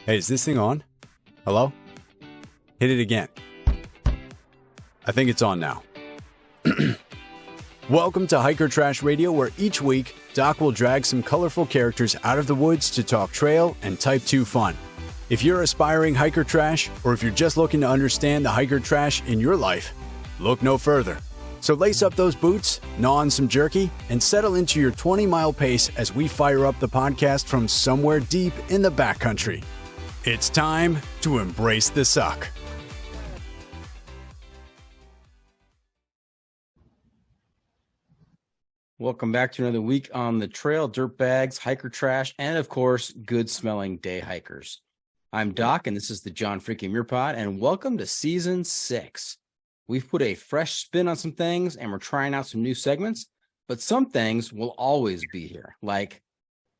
Hey, is this thing on? Hello? Hit it again. I think it's on now. Welcome to Hiker Trash Radio, where each week, Doc will drag some colorful characters out of the woods to talk trail and Type 2 fun. If you're aspiring hiker trash, or if you're just looking to understand the hiker trash in your life, look no further. So lace up those boots, gnaw on some jerky, and settle into your 20-mile pace as we fire up the podcast from somewhere deep in the backcountry. It's time to embrace the suck. Welcome back to another week on the trail, dirtbags, hiker trash, and of course, good-smelling day hikers. I'm Doc, and this is the John Freaking Muir Pod, and welcome to Season 6. We've put a fresh spin on some things, and we're trying out some new segments, but some things will always be here, like,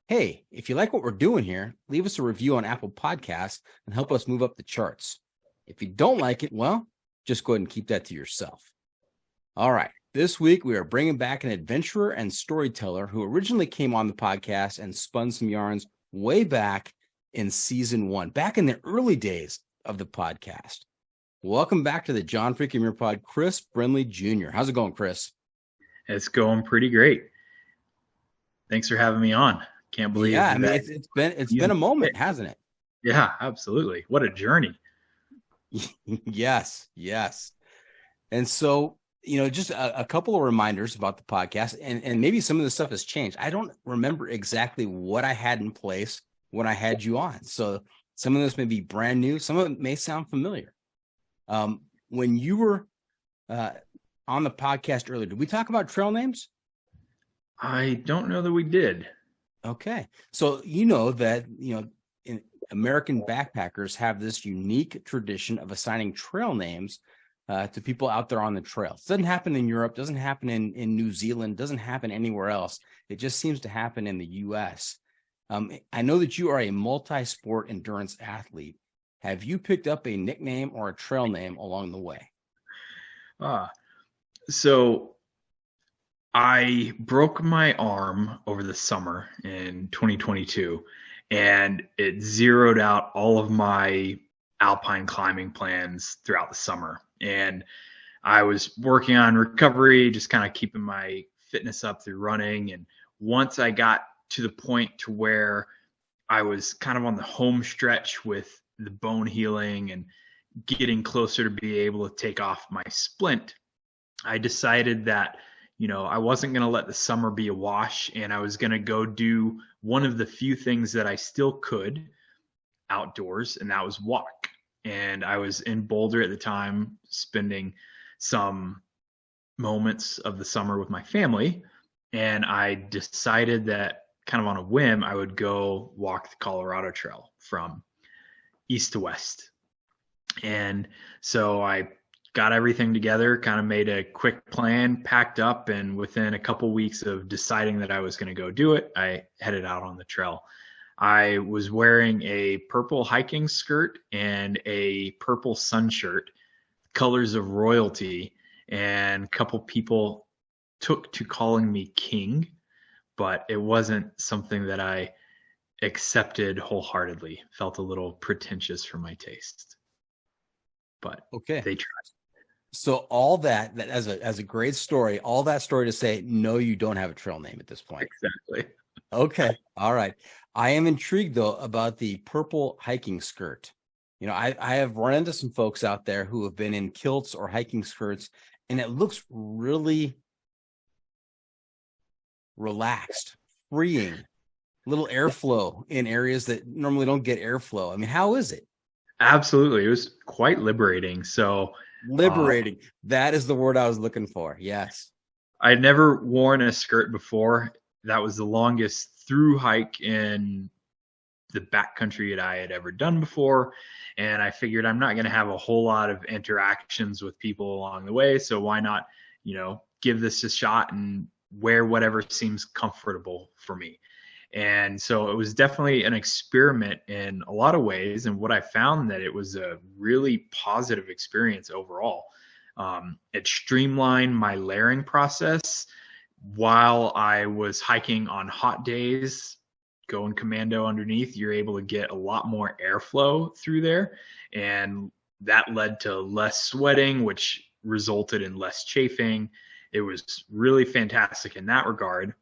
hey, if you like what we're doing here, leave us a review on Apple Podcasts and help us move up the charts. If you don't like it, well, just go ahead and keep that to yourself. All right. This week, we are bringing back an adventurer and storyteller who originally came on the podcast and spun some yarns way back in Season 1, back in the early days of the podcast. Welcome back to the John Freaking Muir Pod, Chris Brinlee Jr. How's it going, Chris? It's going pretty great. Thanks for having me on. Can't believe I mean, it's been a moment, hasn't it? Yeah, absolutely. What a journey. Yes. And so, just a couple of reminders about the podcast, and maybe some of the stuff has changed. I don't remember exactly what I had in place when I had you on. So some of this may be brand new. Some of it may sound familiar. When you were on the podcast earlier, did we talk about trail names? I don't know that we did. Okay. So you know that, in American backpackers have this unique tradition of assigning trail names to people out there on the trail. It doesn't happen in Europe, doesn't happen in New Zealand, doesn't happen anywhere else. It just seems to happen in the U.S. I know that you are a multi-sport endurance athlete. Have you picked up a nickname or a trail name along the way? So I broke my arm over the summer in 2022, and it zeroed out all of my alpine climbing plans throughout the summer. And I was working on recovery, just kind of keeping my fitness up through running. And once I got to the point to where I was kind of on the home stretch with the bone healing and getting closer to be able to take off my splint, I decided that, I wasn't going to let the summer be a wash, and I was going to go do one of the few things that I still could outdoors, and that was walk. And I was in Boulder at the time, spending some moments of the summer with my family. And I decided that kind of on a whim, I would go walk the Colorado Trail from east to west. And so I got everything together, kind of made a quick plan, packed up, and within a couple weeks of deciding that I was going to go do it, I headed out on the trail. I was wearing a purple hiking skirt and a purple sun shirt, colors of royalty, and a couple people took to calling me king, but it wasn't something that I accepted wholeheartedly. Felt a little pretentious for my taste, but okay, they tried. So all that as a great story, all that story to say, no, you don't have a trail name at this point. Exactly. Okay. All right. I am intrigued though about the purple hiking skirt. I have run into some folks out there who have been in kilts or hiking skirts, and it looks really relaxed, freeing, little airflow in areas that normally don't get airflow. I mean, how is it? Absolutely. It was quite liberating. So liberating. That is the word I was looking for. Yes. I'd never worn a skirt before. That was the longest through hike in the backcountry that I had ever done before. And I figured I'm not going to have a whole lot of interactions with people along the way. So why not, give this a shot and wear whatever seems comfortable for me. And so it was definitely an experiment in a lot of ways. And what I found that it was a really positive experience overall. It streamlined my layering process while I was hiking on hot days going commando underneath, you're able to get a lot more airflow through there. And that led to less sweating, which resulted in less chafing. It was really fantastic in that regard.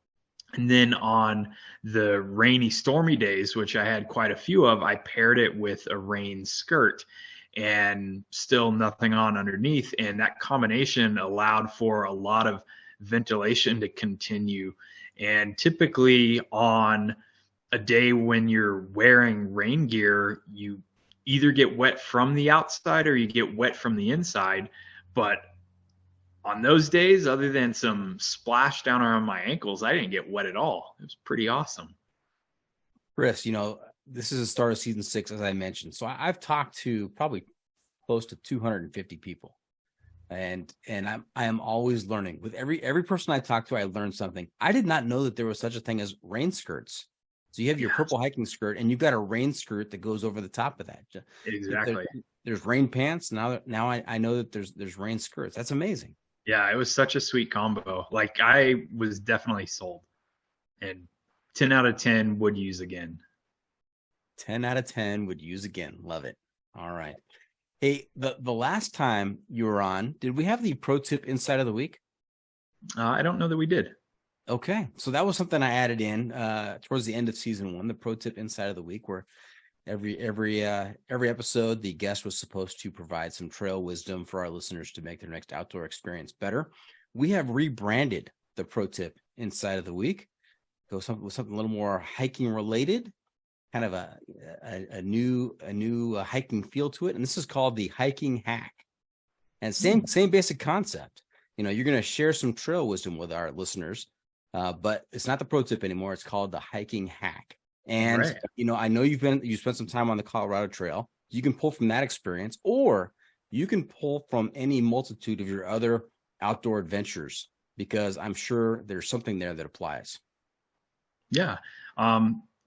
And then on the rainy, stormy days, which I had quite a few of, I paired it with a rain skirt and still nothing on underneath. And that combination allowed for a lot of ventilation to continue. And typically on a day when you're wearing rain gear, you either get wet from the outside or you get wet from the inside. But on those days, other than some splash down around my ankles, I didn't get wet at all. It was pretty awesome. Chris, this is the start of season 6, as I mentioned. So I've talked to probably close to 250 people. And I am always learning. With every person I talk to, I learn something. I did not know that there was such a thing as rain skirts. So you have your purple hiking skirt, and you've got a rain skirt that goes over the top of that. Exactly. There's rain pants. Now I know that there's rain skirts. That's amazing. Yeah, it was such a sweet combo. Like, I was definitely sold. And 10 out of 10 would use again. 10 out of 10 would use again. Love it. All right. Hey, the last time you were on, did we have the pro tip insight of the week? I don't know that we did. Okay. So that was something I added in towards the end of season 1, the pro tip insight of the week, where every episode, the guest was supposed to provide some trail wisdom for our listeners to make their next outdoor experience better. We have rebranded the pro tip insight of the week. Go with something a little more hiking related, kind of a new hiking feel to it. And this is called the hiking hack. And same basic concept. You're going to share some trail wisdom with our listeners, but it's not the pro tip anymore. It's called the hiking hack. And, right. I know you spent some time on the Colorado Trail. You can pull from that experience, or you can pull from any multitude of your other outdoor adventures, because I'm sure there's something there that applies. Yeah.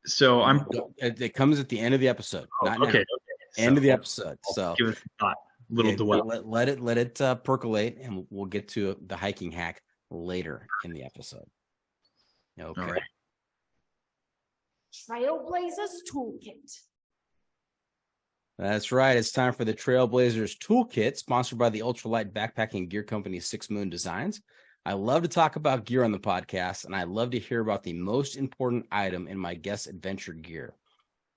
So it comes at the end of the episode. Not okay. Now. End of the episode. So give it a thought. Little dwell. Let it percolate, and we'll get to the hiking hack later in the episode. Okay. All right. Trailblazers Toolkit. That's right. It's time for the Trailblazers Toolkit, sponsored by the ultralight backpacking gear company 6 Moon Designs. I love to talk about gear on the podcast, and I love to hear about the most important item in my guest's adventure gear.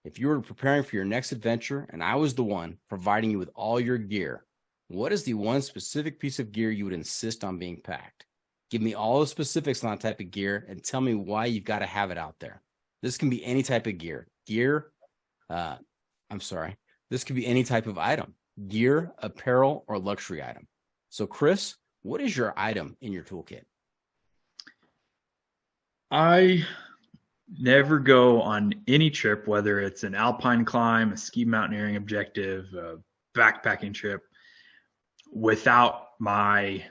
If you were preparing for your next adventure and I was the one providing you with all your gear, what is the one specific piece of gear you would insist on being packed? Give me all the specifics on that type of gear and tell me why you've got to have it out there. This can be any type of gear. This could be any type of item. Gear, apparel, or luxury item. So, Chris, what is your item in your toolkit? I never go on any trip, whether it's an alpine climb, a ski mountaineering objective, a backpacking trip, without my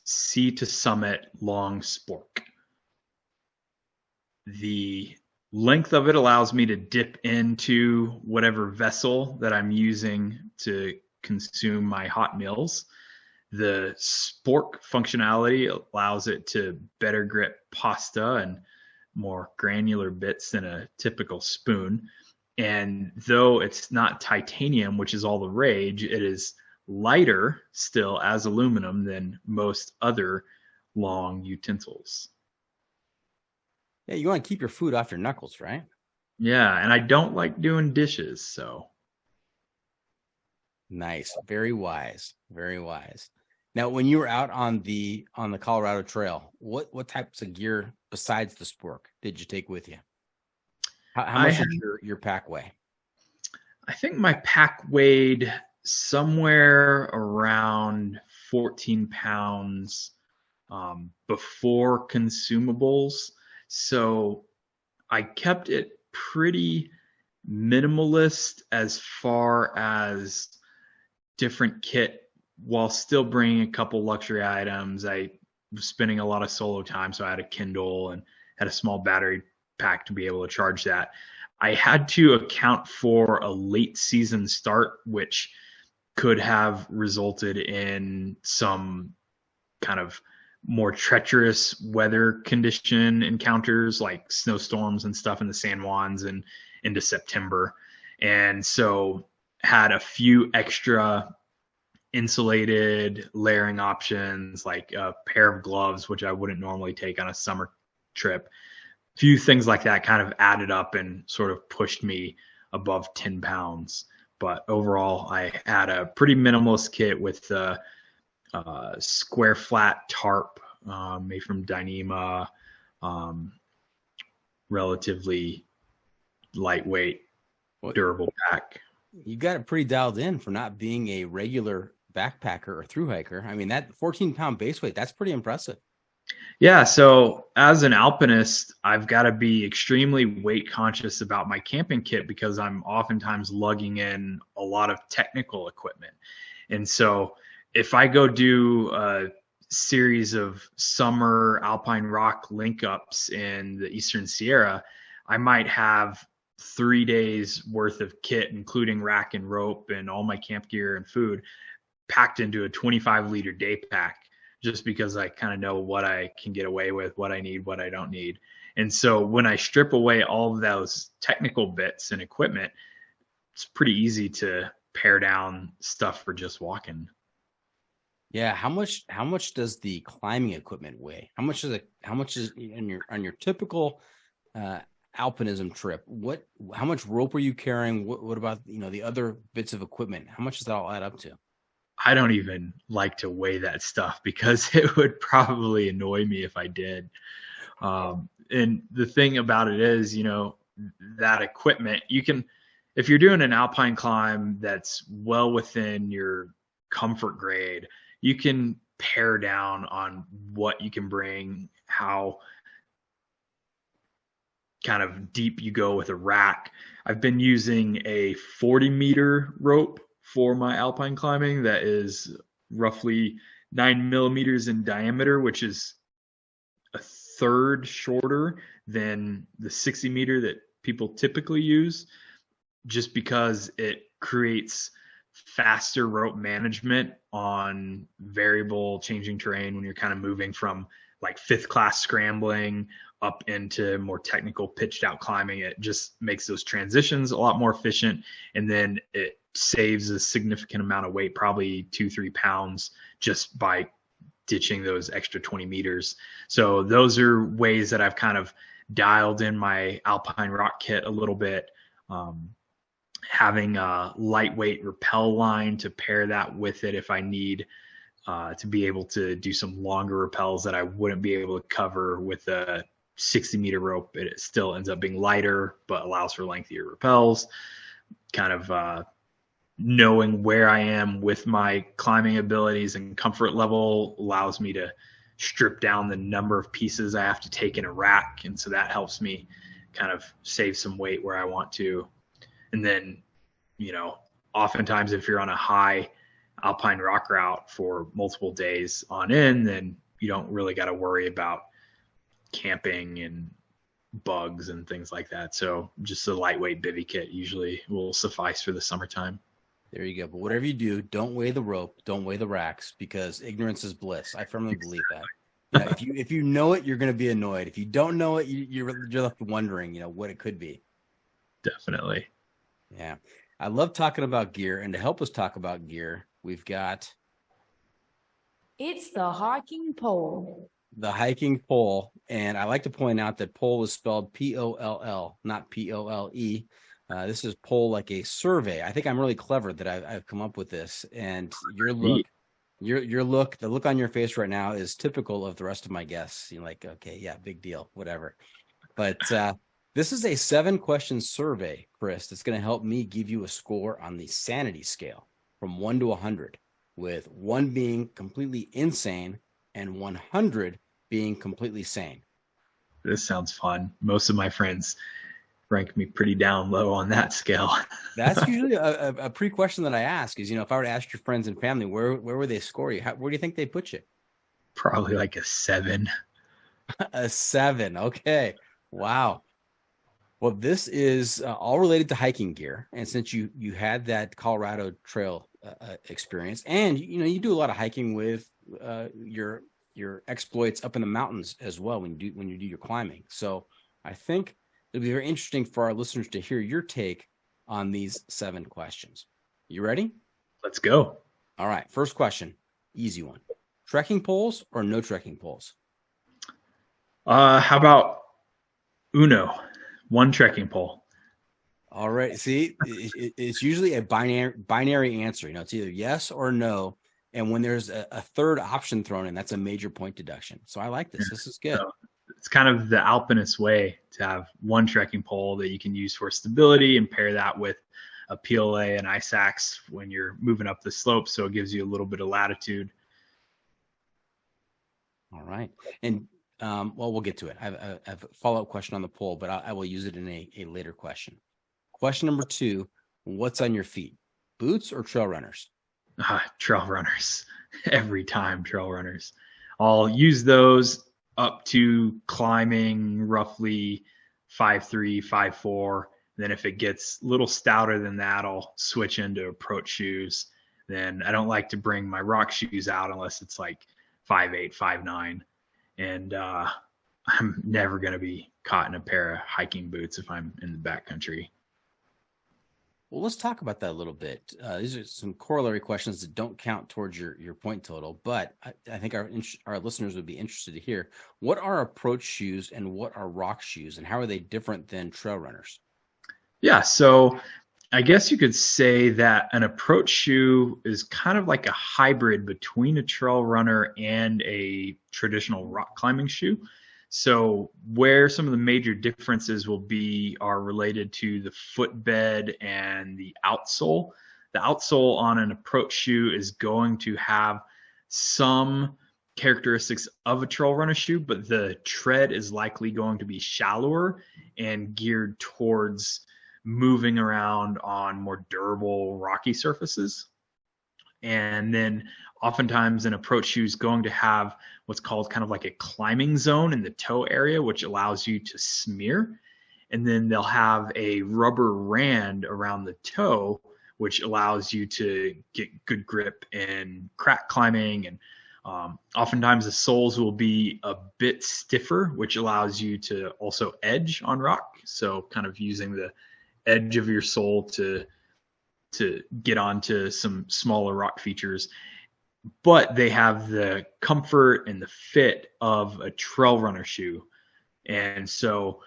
Sea to Summit long spork. The length of it allows me to dip into whatever vessel that I'm using to consume my hot meals. The spork functionality allows it to better grip pasta and more granular bits than a typical spoon. And though it's not titanium, which is all the rage, it is lighter still as aluminum than most other long utensils. Yeah, you want to keep your food off your knuckles, right? Yeah, and I don't like doing dishes, so. Nice. Very wise. Very wise. Now, when you were out on the Colorado Trail, what types of gear besides the spork did you take with you? How much did your pack weigh? I think my pack weighed somewhere around 14 pounds before consumables. So I kept it pretty minimalist as far as different kit, while still bringing a couple luxury items. I was spending a lot of solo time, so I had a Kindle and had a small battery pack to be able to charge that. I had to account for a late season start, which could have resulted in some kind of more treacherous weather condition encounters like snowstorms and stuff in the San Juans and into September. And so had a few extra insulated layering options, like a pair of gloves, which I wouldn't normally take on a summer trip. A few things like that kind of added up and sort of pushed me above 10 pounds. But overall, I had a pretty minimalist kit with the square flat tarp made from Dyneema, relatively lightweight, durable pack. You got it pretty dialed in for not being a regular backpacker or thru hiker. I mean, that 14-pound base weight, that's pretty impressive. Yeah, so as an alpinist, I've got to be extremely weight conscious about my camping kit because I'm oftentimes lugging in a lot of technical equipment. And so if I go do a series of summer alpine rock link ups in the Eastern Sierra, I might have 3 days worth of kit, including rack and rope and all my camp gear and food, packed into a 25-liter day pack, just because I kind of know what I can get away with, what I need, what I don't need. And so when I strip away all of those technical bits and equipment, it's pretty easy to pare down stuff for just walking. Yeah, how much does the climbing equipment weigh? How much is on your typical alpinism trip? How much rope are you carrying? What about, the other bits of equipment? How much does that all add up to? I don't even like to weigh that stuff because it would probably annoy me if I did. And the thing about it is, that equipment, if you're doing an alpine climb that's well within your comfort grade, you can pare down on what you can bring, how kind of deep you go with a rack. I've been using a 40-meter rope for my alpine climbing that is roughly 9 millimeters in diameter, which is a third shorter than the 60-meter that people typically use, just because it creates faster rope management on variable changing terrain when you're kind of moving from like 5th class scrambling up into more technical pitched out climbing. It just makes those transitions a lot more efficient, and then it saves a significant amount of weight, probably 2-3 pounds, just by ditching those extra 20 meters. So those are ways that I've kind of dialed in my alpine rock kit a little bit. Having a lightweight rappel line to pair that with it if I need to be able to do some longer rappels that I wouldn't be able to cover with a 60-meter rope. It still ends up being lighter, but allows for lengthier rappels. Kind of knowing where I am with my climbing abilities and comfort level allows me to strip down the number of pieces I have to take in a rack. And so that helps me kind of save some weight where I want to. And then, oftentimes if you're on a high alpine rock route for multiple days on end, then you don't really got to worry about camping and bugs and things like that. So just a lightweight bivy kit usually will suffice for the summertime. There you go. But whatever you do, don't weigh the rope, don't weigh the racks, because ignorance is bliss. I firmly believe that. If you know it, you're going to be annoyed. If you don't know it, you're left wondering, what it could be. Definitely. Yeah. I love talking about gear, and to help us talk about gear, we've got It's the hiking pole. the hiking pole. And I like to point out that pole is spelled P-O-L-L, not P-O-L-E. This is pole like a survey. I think I'm really clever that I've come up with this. And your look, the look on your face right now is typical of the rest of my guests. You're like, okay, yeah, big deal, whatever. But this is a 7-question survey, Chris, that's going to help me give you a score on the sanity scale from 1 to 100, with 1 being completely insane and 100 being completely sane. This sounds fun. Most of my friends rank me pretty down low on that scale. That's usually a pre-question that I ask is, if I were to ask your friends and family, where would they score you? Where do you think they put you? Probably like a 7. A 7. Okay. Wow. Well, this is all related to hiking gear. And since you had that Colorado trail experience, and, you do a lot of hiking with your your exploits up in the mountains as well when you do your climbing. So I think it'll be very interesting for our listeners to hear your take on these 7 questions. You ready? Let's go. All right. First question, easy one. Trekking poles or no trekking poles? How about uno, 1 trekking pole? All right. See, it's usually a binary answer. It's either yes or no. And when there's a third option thrown in, that's a major point deduction. So I like this. Yeah. This is good. So it's kind of the alpinist way to have 1 trekking pole that you can use for stability and pair that with a PLA and ice axe when you're moving up the slope. So it gives you a little bit of latitude. All right. And well, we'll get to it. I have a follow-up question on the pole, but I will use it in a later question. Question number 2, what's on your feet? Boots or trail runners? Trail runners. Every time, trail runners. I'll use those up to climbing roughly 5'3", 5'4". Then if it gets a little stouter than that, I'll switch into approach shoes. Then I don't like to bring my rock shoes out unless it's like 5'8", 5'9". And I'm never going to be caught in a pair of hiking boots if I'm in the backcountry. Well, let's talk about that a little bit. These are some corollary questions that don't count towards your point total, but I think our listeners would be interested to hear, what are approach shoes and what are rock shoes, and how are they different than trail runners? Yeah, so I guess you could say that an approach shoe is kind of like a hybrid between a trail runner and a traditional rock climbing shoe. So where some of the major differences will be are related to the footbed and the outsole. The outsole on an approach shoe is going to have some characteristics of a trail runner shoe, but the tread is likely going to be shallower and geared towards moving around on more durable rocky surfaces. And then oftentimes an approach shoe is going to have what's called kind of like a climbing zone in the toe area, which allows you to smear. And then they'll have a rubber rand around the toe, which allows you to get good grip in crack climbing. And oftentimes the soles will be a bit stiffer, which allows you to also edge on rock. So kind of using the edge of your sole to get onto some smaller rock features, but they have the comfort and the fit of a trail runner shoe. And so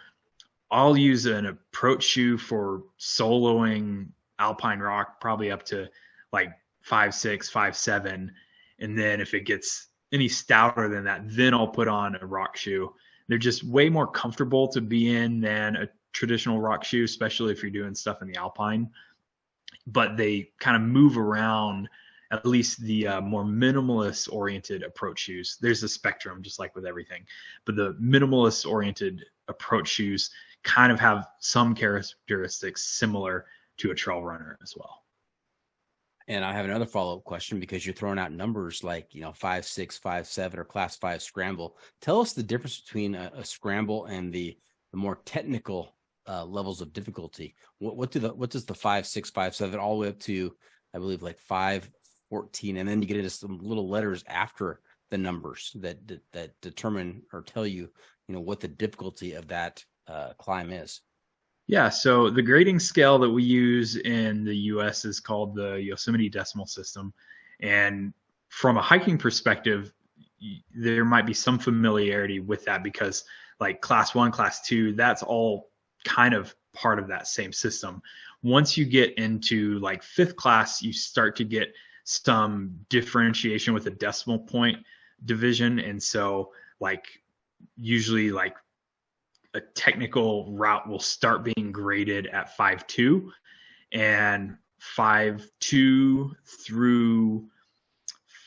I'll use an approach shoe for soloing alpine rock, probably up to like 5'6", 5'7". And then if it gets any stouter than that, then I'll put on a rock shoe. They're just way more comfortable to be in than a traditional rock shoe, especially if you're doing stuff in the alpine. But they kind of move around, at least the more minimalist oriented approach shoes. There's a spectrum, just like with everything, but the minimalist oriented approach shoes kind of have some characteristics similar to a trail runner as well. And I have another follow-up question, because you're throwing out numbers like, 5'6", 5'7", or class 5 scramble. Tell us the difference between a scramble and the more technical levels of difficulty. What does the 5'6", 5'7", all the way up to, I believe, like 5'14", and then you get into some little letters after the numbers that determine or tell you, what the difficulty of that climb is. Yeah, so the grading scale that we use in the US is called the Yosemite Decimal System. And from a hiking perspective, there might be some familiarity with that, because like class 1, class 2, that's all kind of part of that same system. Once you get into like 5th class, you start to get some differentiation with a decimal point division. And so like usually like a technical route will start being graded at 5.2, and 5.2 through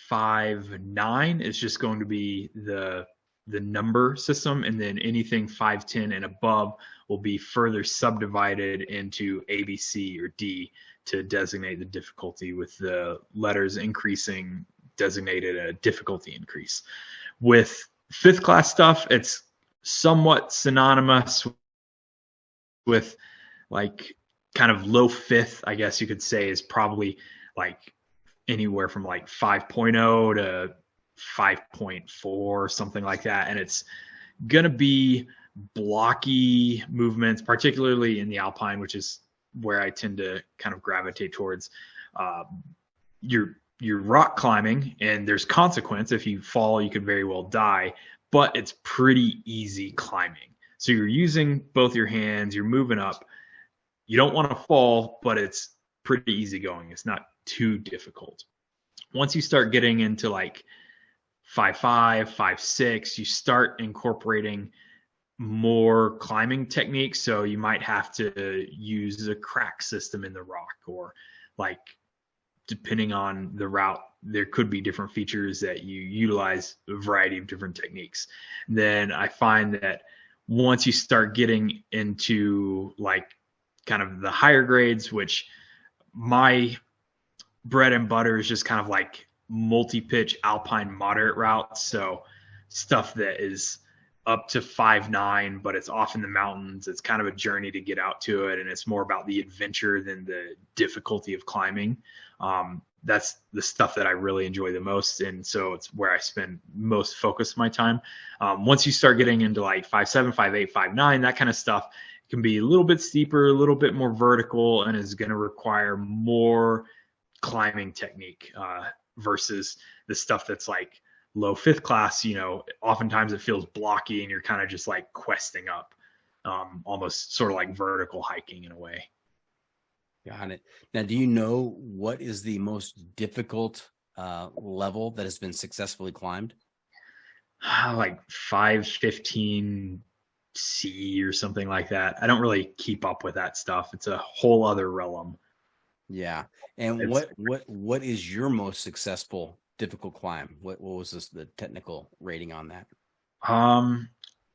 5.9 is just going to be the number system, and then anything 5.10 and above will be further subdivided into A, B, C, or D to designate the difficulty, with the letters increasing designated a difficulty increase. With 5th class stuff, it's somewhat synonymous with like kind of low 5th, I guess you could say, is probably like anywhere from like 5.0 to 5.4, something like that. And it's going to be blocky movements, particularly in the alpine, which is where I tend to kind of gravitate towards. You're rock climbing, and there's consequence. If you fall, you could very well die, but it's pretty easy climbing. So you're using both your hands, you're moving up. You don't want to fall, but it's pretty easy going. It's not too difficult. Once you start getting into like 5.5, 5.6, you start incorporating more climbing techniques. So you might have to use a crack system in the rock, or like, depending on the route, there could be different features that you utilize a variety of different techniques. Then I find that once you start getting into like kind of the higher grades, which my bread and butter is just kind of like multi-pitch alpine moderate routes. So stuff that is up to 5.9, but it's off in the mountains. It's kind of a journey to get out to it, and it's more about the adventure than the difficulty of climbing. That's the stuff that I really enjoy the most, and so it's where I spend most focus of my time. Once you start getting into like 5.7, 5.8, 5.9, that kind of stuff, it can be a little bit steeper, a little bit more vertical, and is going to require more climbing technique versus the stuff that's like low fifth class. Oftentimes it feels blocky, and you're kind of just like questing up, almost sort of like vertical hiking in a way. Got it. Now, do you know what is the most difficult level that has been successfully climbed? Like 515 C or something like that. I don't really keep up with that stuff. It's a whole other realm. Yeah. And what is your most successful difficult climb? What was the technical rating on that?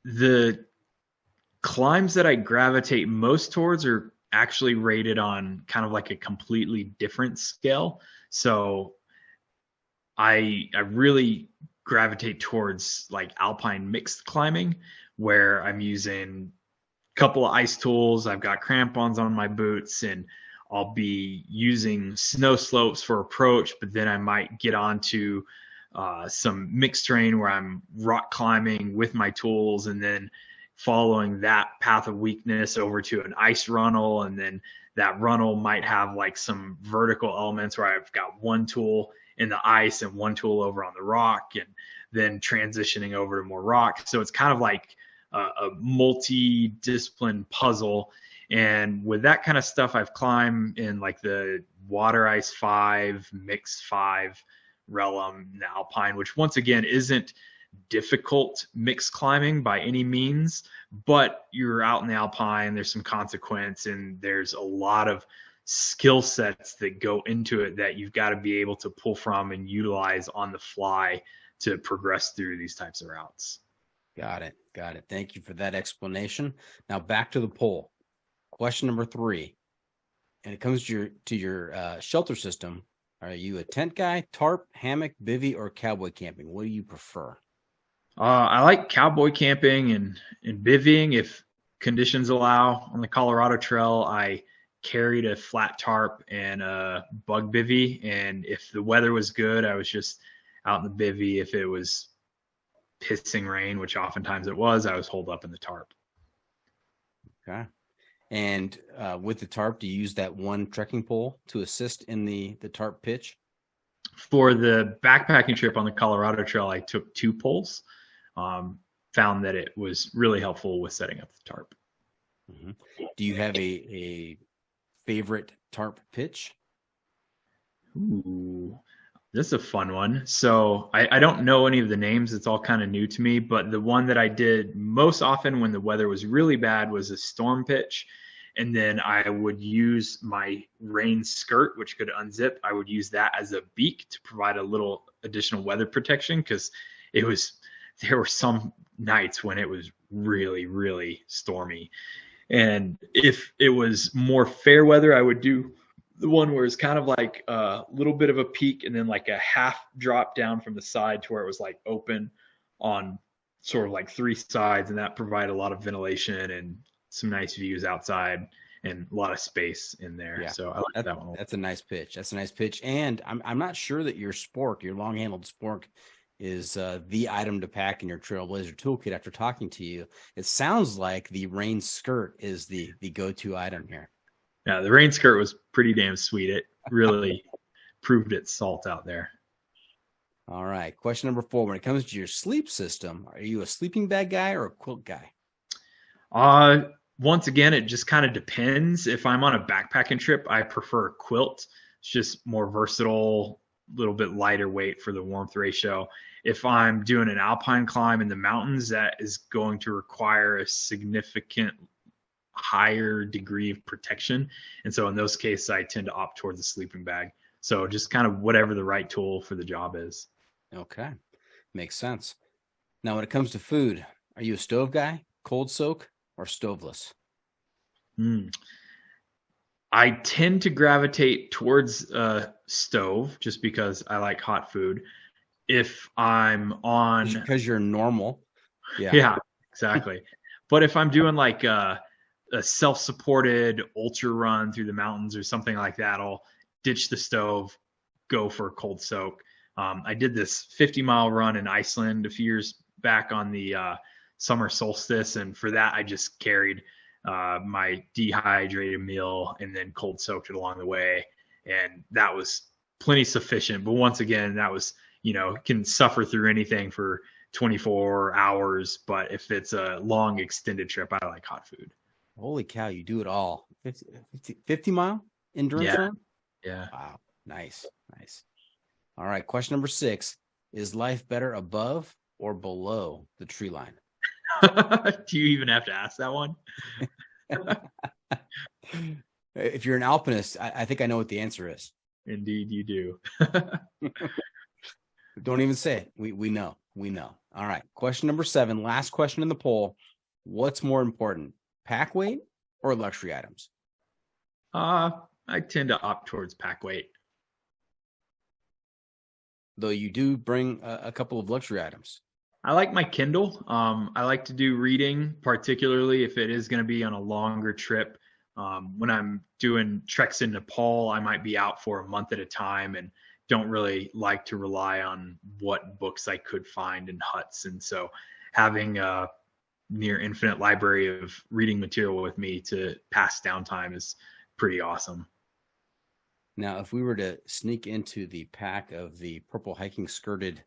The climbs that I gravitate most towards are actually rated on kind of like a completely different scale. So I really gravitate towards like alpine mixed climbing, where I'm using a couple of ice tools. I've got crampons on my boots, and I'll be using snow slopes for approach, but then I might get onto some mixed terrain where I'm rock climbing with my tools, and then following that path of weakness over to an ice runnel. And then that runnel might have like some vertical elements where I've got one tool in the ice and one tool over on the rock, and then transitioning over to more rock. So it's kind of like a multi-discipline puzzle. And with that kind of stuff, I've climbed in like the water ice 5, mixed 5 realm, the alpine, which once again isn't difficult mixed climbing by any means, but you're out in the alpine, there's some consequence, and there's a lot of skill sets that go into it that you've got to be able to pull from and utilize on the fly to progress through these types of routes. Got it. Thank you for that explanation. Now back to the poll. Question number 3, and it comes to your shelter system. Are you a tent guy, tarp, hammock, bivvy, or cowboy camping? What do you prefer? I like cowboy camping and bivvying if conditions allow. On the Colorado Trail, I carried a flat tarp and a bug bivvy, and if the weather was good, I was just out in the bivvy. If it was pissing rain, which oftentimes it was, I was holed up in the tarp. Okay. And with the tarp, do you use that one trekking pole to assist in the tarp pitch? For the backpacking trip on the Colorado Trail, I took 2 poles. Found that it was really helpful with setting up the tarp. Mm-hmm. Do you have a favorite tarp pitch? Ooh, this is a fun one. So I don't know any of the names. It's all kind of new to me, but the one that I did most often when the weather was really bad was a storm pitch. And then I would use my rain skirt, which could unzip. I would use that as a beak to provide a little additional weather protection, because there were some nights when it was really, really stormy. And if it was more fair weather, I would do the one where it's kind of like a little bit of a peak and then like a half drop down from the side to where it was like open on sort of like 3 sides. And that provided a lot of ventilation and some nice views outside and a lot of space in there. Yeah. So I like that one. That's a nice pitch. And I'm not sure that your long-handled spork is the item to pack in your Trailblazer toolkit after talking to you. It sounds like the rain skirt is the go-to item here. Yeah, the rain skirt was pretty damn sweet. It really proved its salt out there. All right. Question number 4. When it comes to your sleep system, are you a sleeping bag guy or a quilt guy? Once again, it just kind of depends. If I'm on a backpacking trip, I prefer a quilt. It's just more versatile, a little bit lighter weight for the warmth ratio. If I'm doing an alpine climb in the mountains, that is going to require a significant higher degree of protection. And so in those cases, I tend to opt towards a sleeping bag. So just kind of whatever the right tool for the job is. Okay. Makes sense. Now, when it comes to food, are you a stove guy, cold soak, or stoveless? I tend to gravitate towards stove just because I like hot food. If I'm on... Because you're normal. Yeah, exactly. But if I'm doing like a self-supported ultra run through the mountains or something like that, I'll ditch the stove, go for a cold soak. I did this 50-mile run in Iceland a few years back on the summer solstice, and for that I just carried my dehydrated meal and then cold soaked it along the way, and that was plenty sufficient. But once again, that was, can suffer through anything for 24 hours, but if it's a long extended trip, I like hot food. Holy cow, you do it all. 50-mile endurance run? Yeah. Wow. Nice. All right. Question number 6. Is life better above or below the tree line? Do you even have to ask that one? If you're an alpinist, I think I know what the answer is. Indeed, you do. Don't even say it. We know. All right. Question number 7. Last question in the poll. What's more important, pack weight or luxury items? I tend to opt towards pack weight. Though you do bring a couple of luxury items. I like my Kindle. I like to do reading, particularly if it is going to be on a longer trip. When I'm doing treks in Nepal, I might be out for a month at a time and don't really like to rely on what books I could find in huts. And so having a near infinite library of reading material with me to pass downtime is pretty awesome. Now, if we were to sneak into the pack of the purple hiking skirted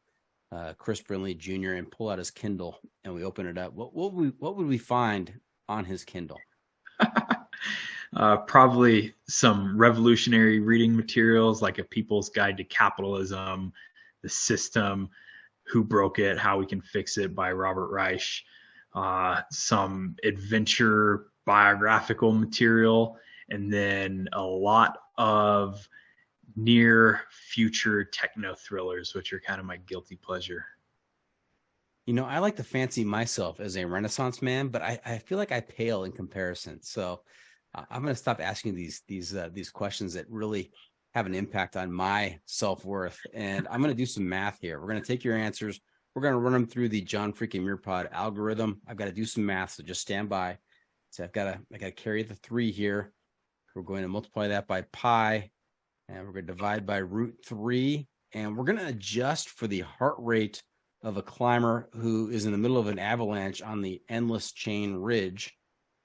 Chris Brinlee Jr. and pull out his Kindle and we open it up, what would we find on his Kindle? Probably some revolutionary reading materials like A People's Guide to Capitalism, The System, Who Broke It, How We Can Fix It by Robert Reich, some adventure biographical material, and then a lot of near future techno thrillers, which are kind of my guilty pleasure. I like to fancy myself as a Renaissance man, but I feel like I pale in comparison. So I'm going to stop asking these questions that really have an impact on my self-worth. And I'm going to do some math here. We're going to take your answers. We're going to run them through the John Freaking Muirpod algorithm. I've got to do some math, so just stand by. So I got to carry the 3 here. We're going to multiply that by pi, and we're going to divide by √3, and we're going to adjust for the heart rate of a climber who is in the middle of an avalanche on the Endless Chain Ridge,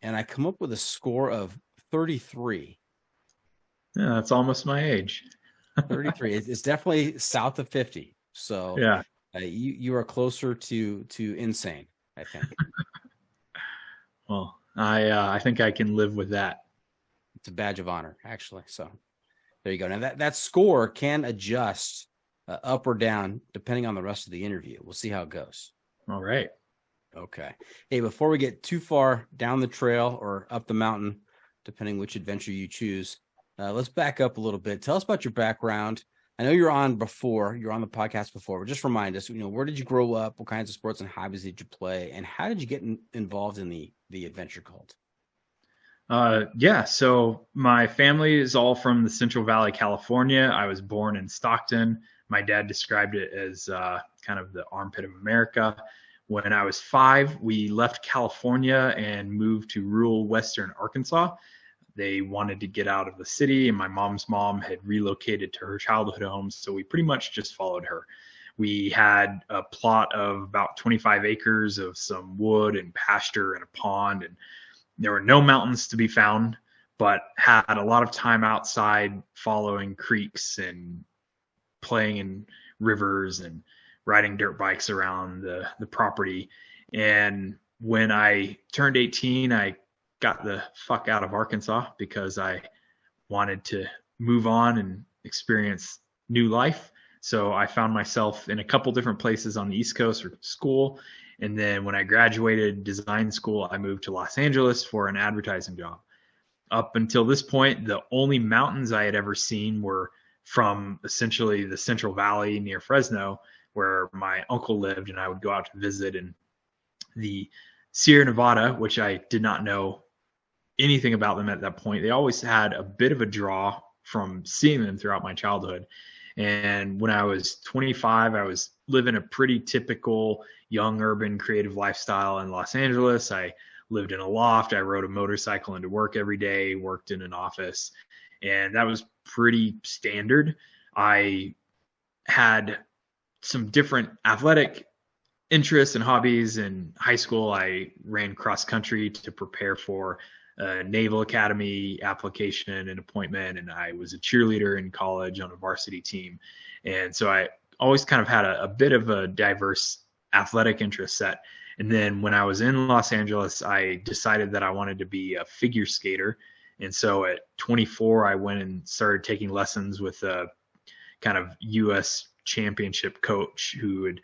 and I come up with a score of 33. Yeah, that's almost my age. 33. It's definitely south of 50. So yeah, you are closer to insane, I think. Well, I think I can live with that. It's a badge of honor, actually. So there you go. Now that score can adjust up or down depending on the rest of the interview. We'll see how it goes. All right. Okay. Hey, before we get too far down the trail or up the mountain, depending which adventure you choose, let's back up a little bit. Tell us about your background. I know you're on the podcast before, but just remind us, where did you grow up? What kinds of sports and hobbies did you play? And how did you get involved in the adventure cult? So my family is all from the Central Valley, California. I was born in Stockton. My dad described it as kind of the armpit of America. When I was 5, we left California and moved to rural western Arkansas. They wanted to get out of the city, and my mom's mom had relocated to her childhood home, so we pretty much just followed her. We had a plot of about 25 acres of some wood and pasture and a pond, and there were no mountains to be found, but had a lot of time outside following creeks and playing in rivers and riding dirt bikes around the property. And when I turned 18, I got the fuck out of Arkansas because I wanted to move on and experience new life. So I found myself in a couple different places on the East Coast for school. And then when I graduated design school, I moved to Los Angeles for an advertising job. Up until this point, the only mountains I had ever seen were from essentially the Central Valley near Fresno, where my uncle lived, and I would go out to visit. And the Sierra Nevada, which I did not know anything about them at that point, they always had a bit of a draw from seeing them throughout my childhood. And when I was 25, I was living a pretty typical young urban creative lifestyle in Los Angeles. I lived in a loft. I rode a motorcycle into work every day, worked in an office, and that was pretty standard. I had some different athletic interests and hobbies. In high school, I ran cross country to prepare for a Naval Academy application and appointment, and I was a cheerleader in college on a varsity team. And so I always kind of had a bit of a diverse athletic interest set. And then when I was in Los Angeles, I decided that I wanted to be a figure skater. And so at 24, I went and started taking lessons with a kind of U.S. championship coach who had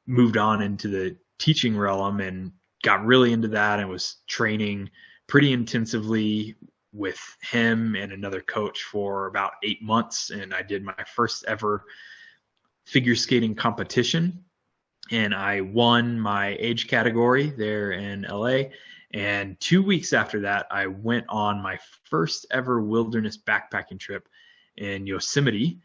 moved on into the teaching realm and got really into that and was training pretty intensively with him and another coach for about 8 months. And I did my first ever figure skating competition, and I won my age category there in LA. And 2 weeks after that, I went on my first ever wilderness backpacking trip in Yosemite.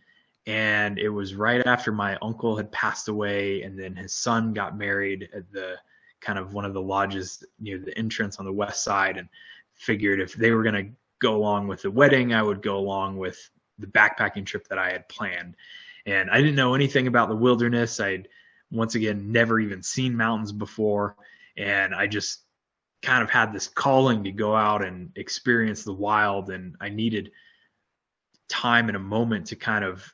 And it was right after my uncle had passed away, and then his son got married at the kind of one of the lodges near the entrance on the west side, and figured if they were going to go along with the wedding, I would go along with the backpacking trip that I had planned. And I didn't know anything about the wilderness. I'd once again never even seen mountains before, and I just kind of had this calling to go out and experience the wild, and I needed time and a moment to kind of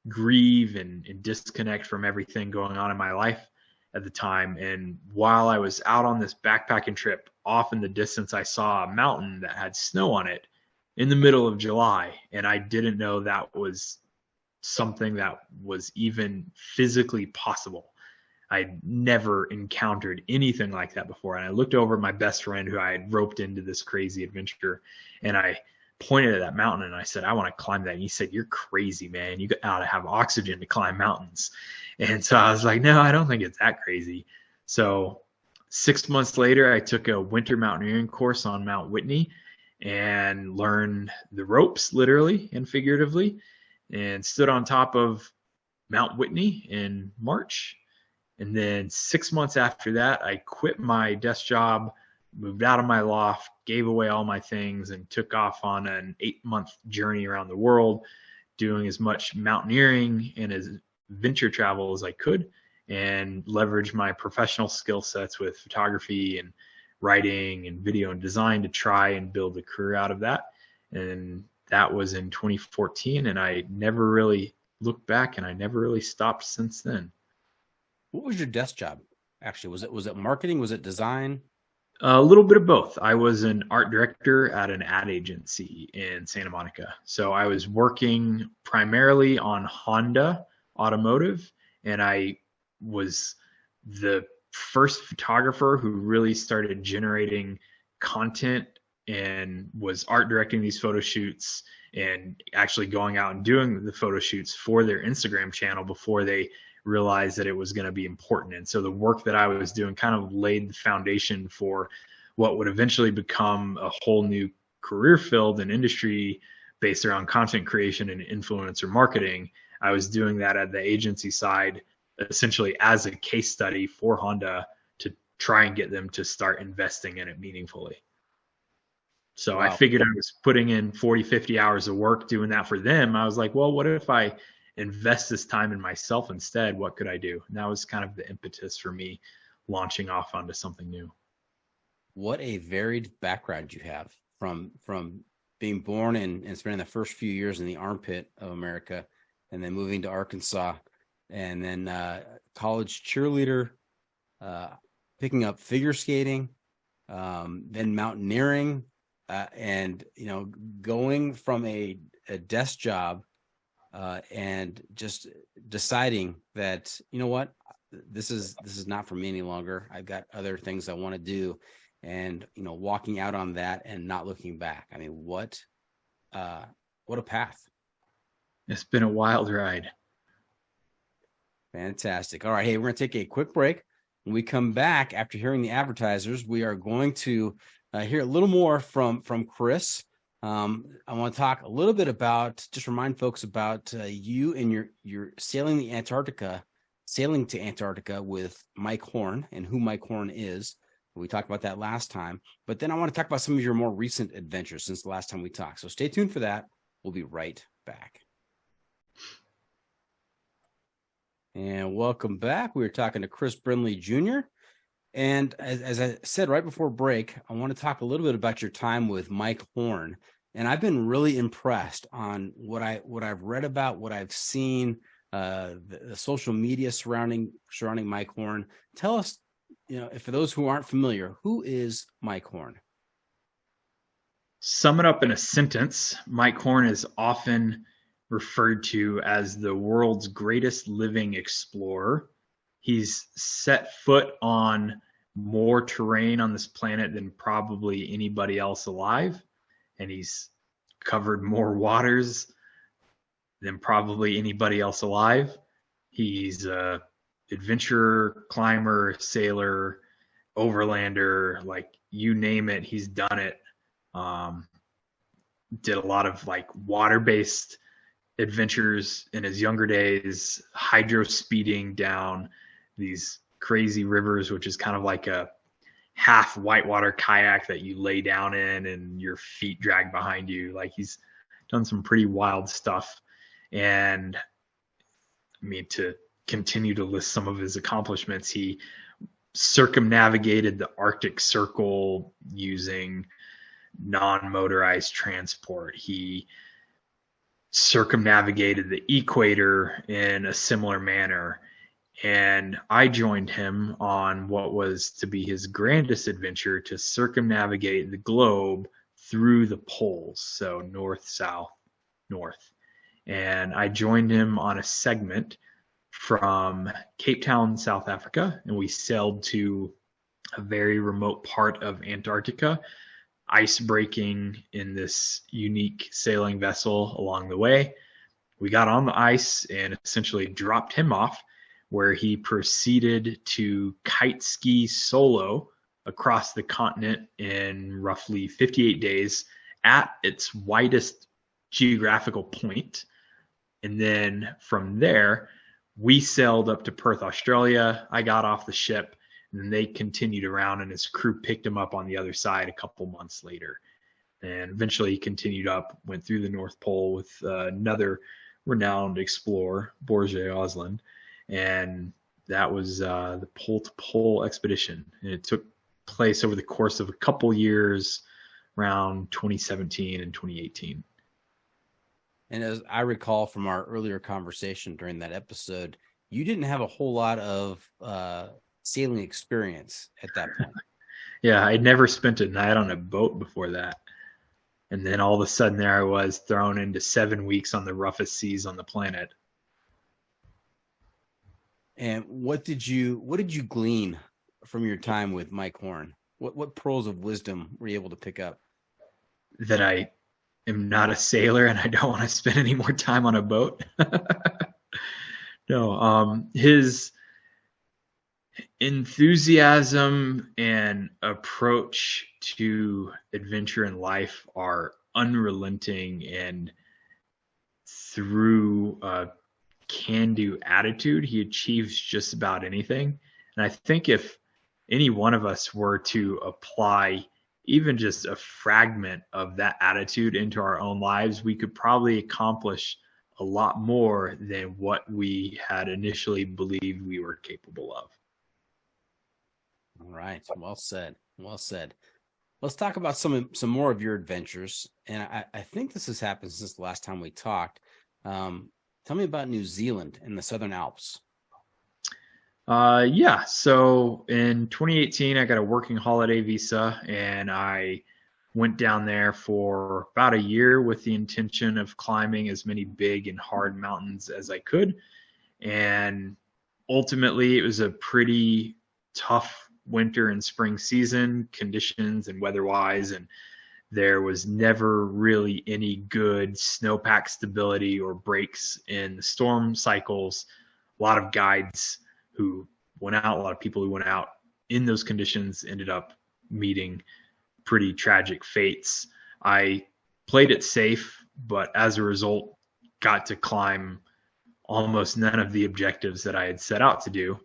grieve and disconnect from everything going on in my life at the time. And while I was out on this backpacking trip, off in the distance, I saw a mountain that had snow on it in the middle of July. And I didn't know that was something that was even physically possible. I'd never encountered anything like that before. And I looked over at my best friend who I had roped into this crazy adventure, and I pointed at that mountain and I said, I want to climb that. And he said, you're crazy, man. You got to have oxygen to climb mountains. And so I was like, no, I don't think it's that crazy. So 6 months later, I took a winter mountaineering course on Mount Whitney and learned the ropes, literally and figuratively, and stood on top of Mount Whitney in March. And then 6 months after that, I quit my desk job, moved out of my loft, gave away all my things, and took off on an 8-month journey around the world, doing as much mountaineering and as adventure travel as I could, and leveraged my professional skill sets with photography and writing and video and design to try and build a career out of that. And that was in 2014, and I never really looked back, and I never really stopped since then. What was your desk job? Actually, was it marketing? Was it design? A little bit of both. I was an art director at an ad agency in Santa Monica. So I was working primarily on Honda Automotive, and I was the first photographer who really started generating content and was art directing these photo shoots and actually going out and doing the photo shoots for their Instagram channel before they realized that it was going to be important. And so the work that I was doing kind of laid the foundation for what would eventually become a whole new career field and industry based around content creation and influencer marketing. I was doing that at the agency side, essentially as a case study for Honda to try and get them to start investing in it meaningfully. So wow. I figured I was putting in 40, 50 hours of work doing that for them. I was like, well, what if I invest this time in myself instead, what could I do? And that was kind of the impetus for me launching off onto something new. What a varied background you have from being born and spending the first few years in the armpit of America, and then moving to Arkansas, and then college cheerleader, picking up figure skating, then mountaineering, and going from a desk job and just deciding that, you know what, this is not for me any longer. I've got other things I want to do, and walking out on that and not looking back. I mean, what a path. It's been a wild ride. Fantastic. All right, hey, we're going to take a quick break. When we come back after hearing the advertisers, we are going to hear a little more from Chris. I want to talk a little bit about, just remind folks about you and your sailing to Antarctica with Mike Horn, and who Mike Horn is. We talked about that last time, but then I want to talk about some of your more recent adventures since the last time we talked. So stay tuned for that. We'll be right back. And welcome back. We were talking to Chris Brinlee Jr. And as I said right before break, I want to talk a little bit about your time with Mike Horn. And I've been really impressed on what I've read about, what I've seen, the social media surrounding Mike Horn. Tell us, if for those who aren't familiar, who is Mike Horn? Sum it up in a sentence. Mike Horn is often referred to as the world's greatest living explorer. He's set foot on more terrain on this planet than probably anybody else alive, and he's covered more waters than probably anybody else alive. He's a adventurer, climber, sailor, overlander, like you name it, he's done it. Did a lot of like water-based adventures in his younger days, hydro speeding down these crazy rivers, which is kind of like a half whitewater kayak that you lay down in and your feet drag behind you. Like, he's done some pretty wild stuff. And I mean, to continue to list some of his accomplishments, he circumnavigated the Arctic Circle using non-motorized transport. He circumnavigated the equator in a similar manner. And I joined him on what was to be his grandest adventure, to circumnavigate the globe through the poles. So north, south, north. And I joined him on a segment from Cape Town, South Africa, and we sailed to a very remote part of Antarctica, ice breaking in this unique sailing vessel along the way. We got on the ice and essentially dropped him off, where he proceeded to kite ski solo across the continent in roughly 58 days at its widest geographical point. And then from there, we sailed up to Perth, Australia. I got off the ship, and then they continued around, and his crew picked him up on the other side a couple months later. And eventually he continued up, went through the North Pole with another renowned explorer, Borje Osland. And that was the pole-to-pole expedition. And it took place over the course of a couple years, around 2017 and 2018. And as I recall from our earlier conversation during that episode, you didn't have a whole lot of sailing experience at that point. Yeah, I'd never spent a night on a boat before that. And then all of a sudden there I was, thrown into 7 weeks on the roughest seas on the planet. And what did you glean from your time with Mike Horn? What pearls of wisdom were you able to pick up? That I am not a sailor and I don't want to spend any more time on a boat. No, his enthusiasm and approach to adventure in life are unrelenting, and through a can-do attitude, he achieves just about anything. And I think if any one of us were to apply even just a fragment of that attitude into our own lives, we could probably accomplish a lot more than what we had initially believed we were capable of. All right. Well said. Well said. Let's talk about some more of your adventures. And I think this has happened since the last time we talked. Tell me about New Zealand and the Southern Alps. Yeah. So in 2018, I got a working holiday visa, and I went down there for about a year with the intention of climbing as many big and hard mountains as I could. And ultimately, it was a pretty tough winter and spring season, conditions and weather-wise, and there was never really any good snowpack stability or breaks in the storm cycles. A lot of guides who went out, a lot of people who went out in those conditions ended up meeting pretty tragic fates. I played it safe, but as a result, got to climb almost none of the objectives that I had set out to do.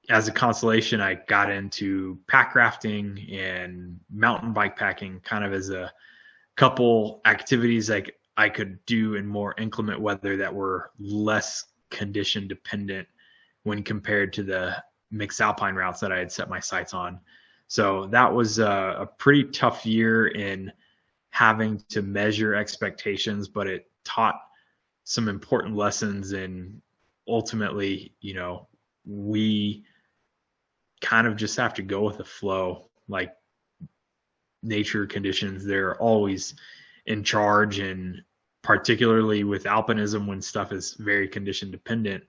As a consolation, I got into pack rafting and mountain bike packing, kind of as a couple activities like I could do in more inclement weather that were less condition dependent when compared to the mixed alpine routes that I had set my sights on. So that was a pretty tough year in having to measure expectations, but it taught some important lessons. And ultimately, we kind of just have to go with the flow. Like nature conditions, they're always in charge, and particularly with alpinism, when stuff is very condition dependent,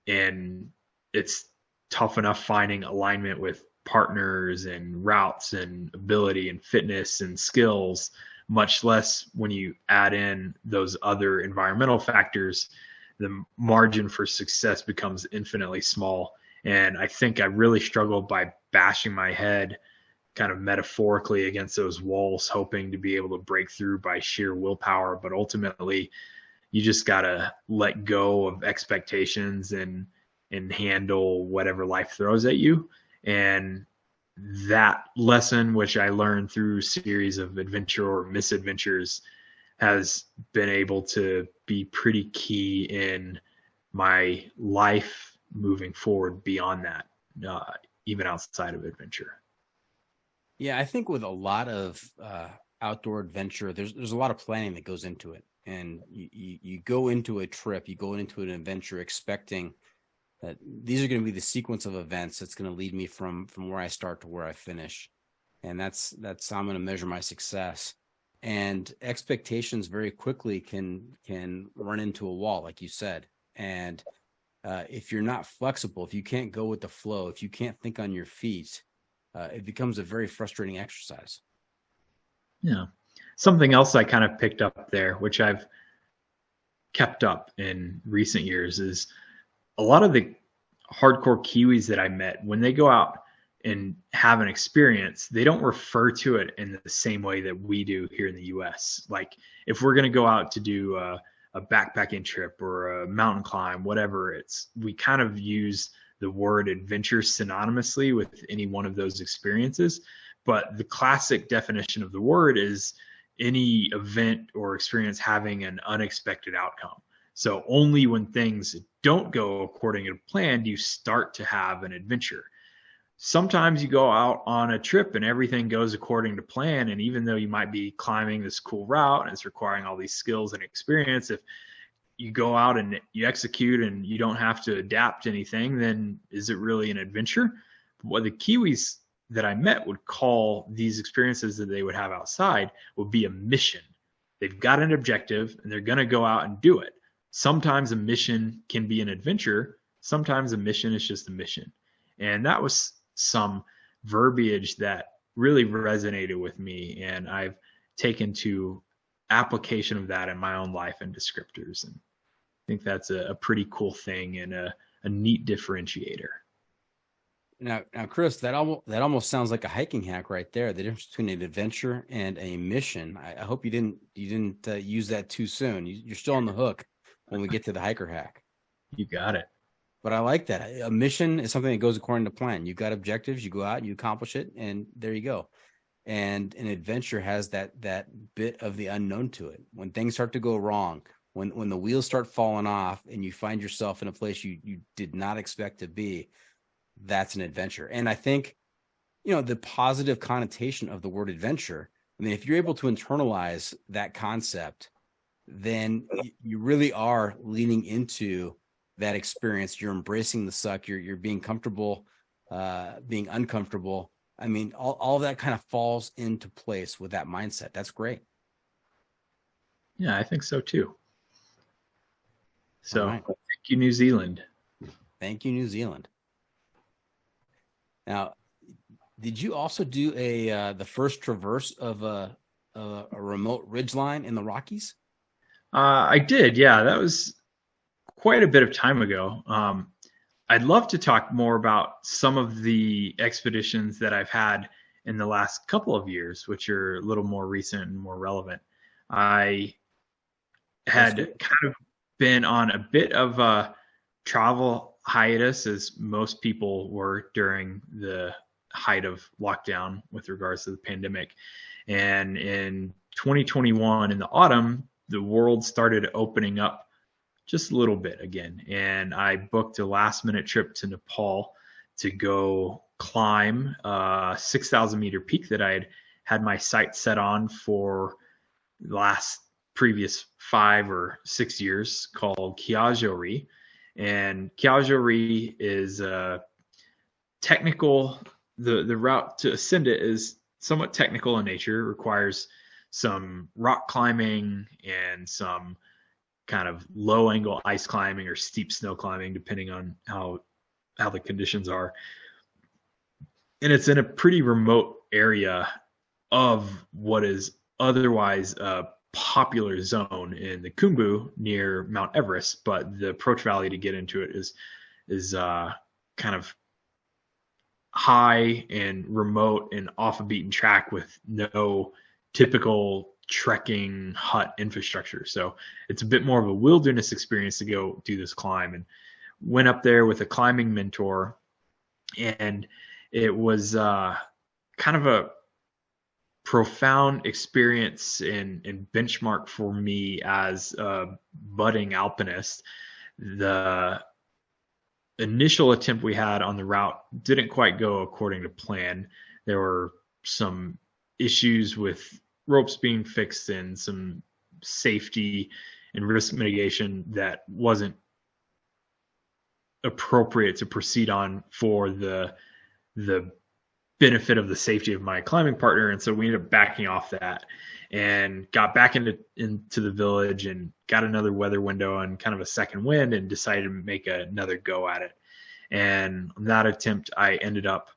and it's tough enough finding alignment with partners and routes and ability and fitness and skills, much less when you add in those other environmental factors. The margin for success becomes infinitely small. And I think I really struggled by bashing my head kind of metaphorically against those walls, hoping to be able to break through by sheer willpower. But ultimately, you just got to let go of expectations and handle whatever life throws at you. And that lesson, which I learned through a series of adventure or misadventures, has been able to be pretty key in my life moving forward beyond that, even outside of adventure. Yeah, I think with a lot of outdoor adventure, there's a lot of planning that goes into it. And you go into a trip, you go into an adventure expecting that these are going to be the sequence of events that's going to lead me from where I start to where I finish. And that's how I'm going to measure my success. And expectations very quickly can run into a wall, like you said. And if you're not flexible, if you can't go with the flow, if you can't think on your feet, it becomes a very frustrating exercise. Yeah. Something else I kind of picked up there, which I've kept up in recent years, is a lot of the hardcore Kiwis that I met, when they go out and have an experience, they don't refer to it in the same way that we do here in the US. Like if we're going to go out to do a backpacking trip or a mountain climb, whatever, we kind of use the word adventure synonymously with any one of those experiences. But the classic definition of the word is any event or experience having an unexpected outcome. So only when things don't go according to plan do you start to have an adventure. Sometimes you go out on a trip and everything goes according to plan. And even though you might be climbing this cool route and it's requiring all these skills and experience, if you go out and you execute and you don't have to adapt anything, then is it really an adventure? What the Kiwis that I met would call these experiences that they would have outside would be a mission. They've got an objective and they're going to go out and do it. Sometimes a mission can be an adventure. Sometimes a mission is just a mission. And that was some verbiage that really resonated with me. And I've taken to application of that in my own life and descriptors. And I think that's a pretty cool thing and a neat differentiator. Now, Chris, that almost sounds like a hiking hack right there. The difference between an adventure and a mission. I hope you didn't use that too soon. You're still on the hook when we get to the hiker hack. You got it. But I like that. A mission is something that goes according to plan. You've got objectives, you go out, you accomplish it, and there you go. And an adventure has that bit of the unknown to it. When things start to go wrong, when the wheels start falling off and you find yourself in a place you did not expect to be, that's an adventure. And I think, the positive connotation of the word adventure, I mean, if you're able to internalize that concept, then you really are leaning into that experience. You're embracing the suck. You're being comfortable, being uncomfortable. I mean, all of that kind of falls into place with that mindset. That's great. Yeah, I think so too. So right. Thank you, New Zealand. Thank you, New Zealand. Now, did you also do the first traverse of a remote ridgeline in the Rockies? I did. Yeah, that was quite a bit of time ago. I'd love to talk more about some of the expeditions that I've had in the last couple of years, which are a little more recent and more relevant. I had kind of been on a bit of a travel hiatus, as most people were during the height of lockdown with regards to the pandemic. And in 2021, in the autumn, the world started opening up just a little bit again. And I booked a last minute trip to Nepal to go climb a 6,000 meter peak that I had my sights set on for the previous 5 or 6 years, called Kyajori. And Kyajori is technical. The route to ascend it is somewhat technical in nature. It requires some rock climbing and some kind of low angle ice climbing or steep snow climbing, depending on how the conditions are. And it's in a pretty remote area of what is otherwise a popular zone in the Khumbu near Mount Everest, but the approach valley to get into it is kind of high and remote and off a beaten track with no typical trekking hut infrastructure. So it's a bit more of a wilderness experience to go do this climb. And went up there with a climbing mentor, and it was kind of a profound experience and benchmark for me as a budding alpinist. The initial attempt we had on the route didn't quite go according to plan. There were some issues with ropes being fixed and some safety and risk mitigation that wasn't appropriate to proceed on for the benefit of the safety of my climbing partner. And so we ended up backing off that and got back into the village and got another weather window and kind of a second wind and decided to make another go at it. And on that attempt, I ended up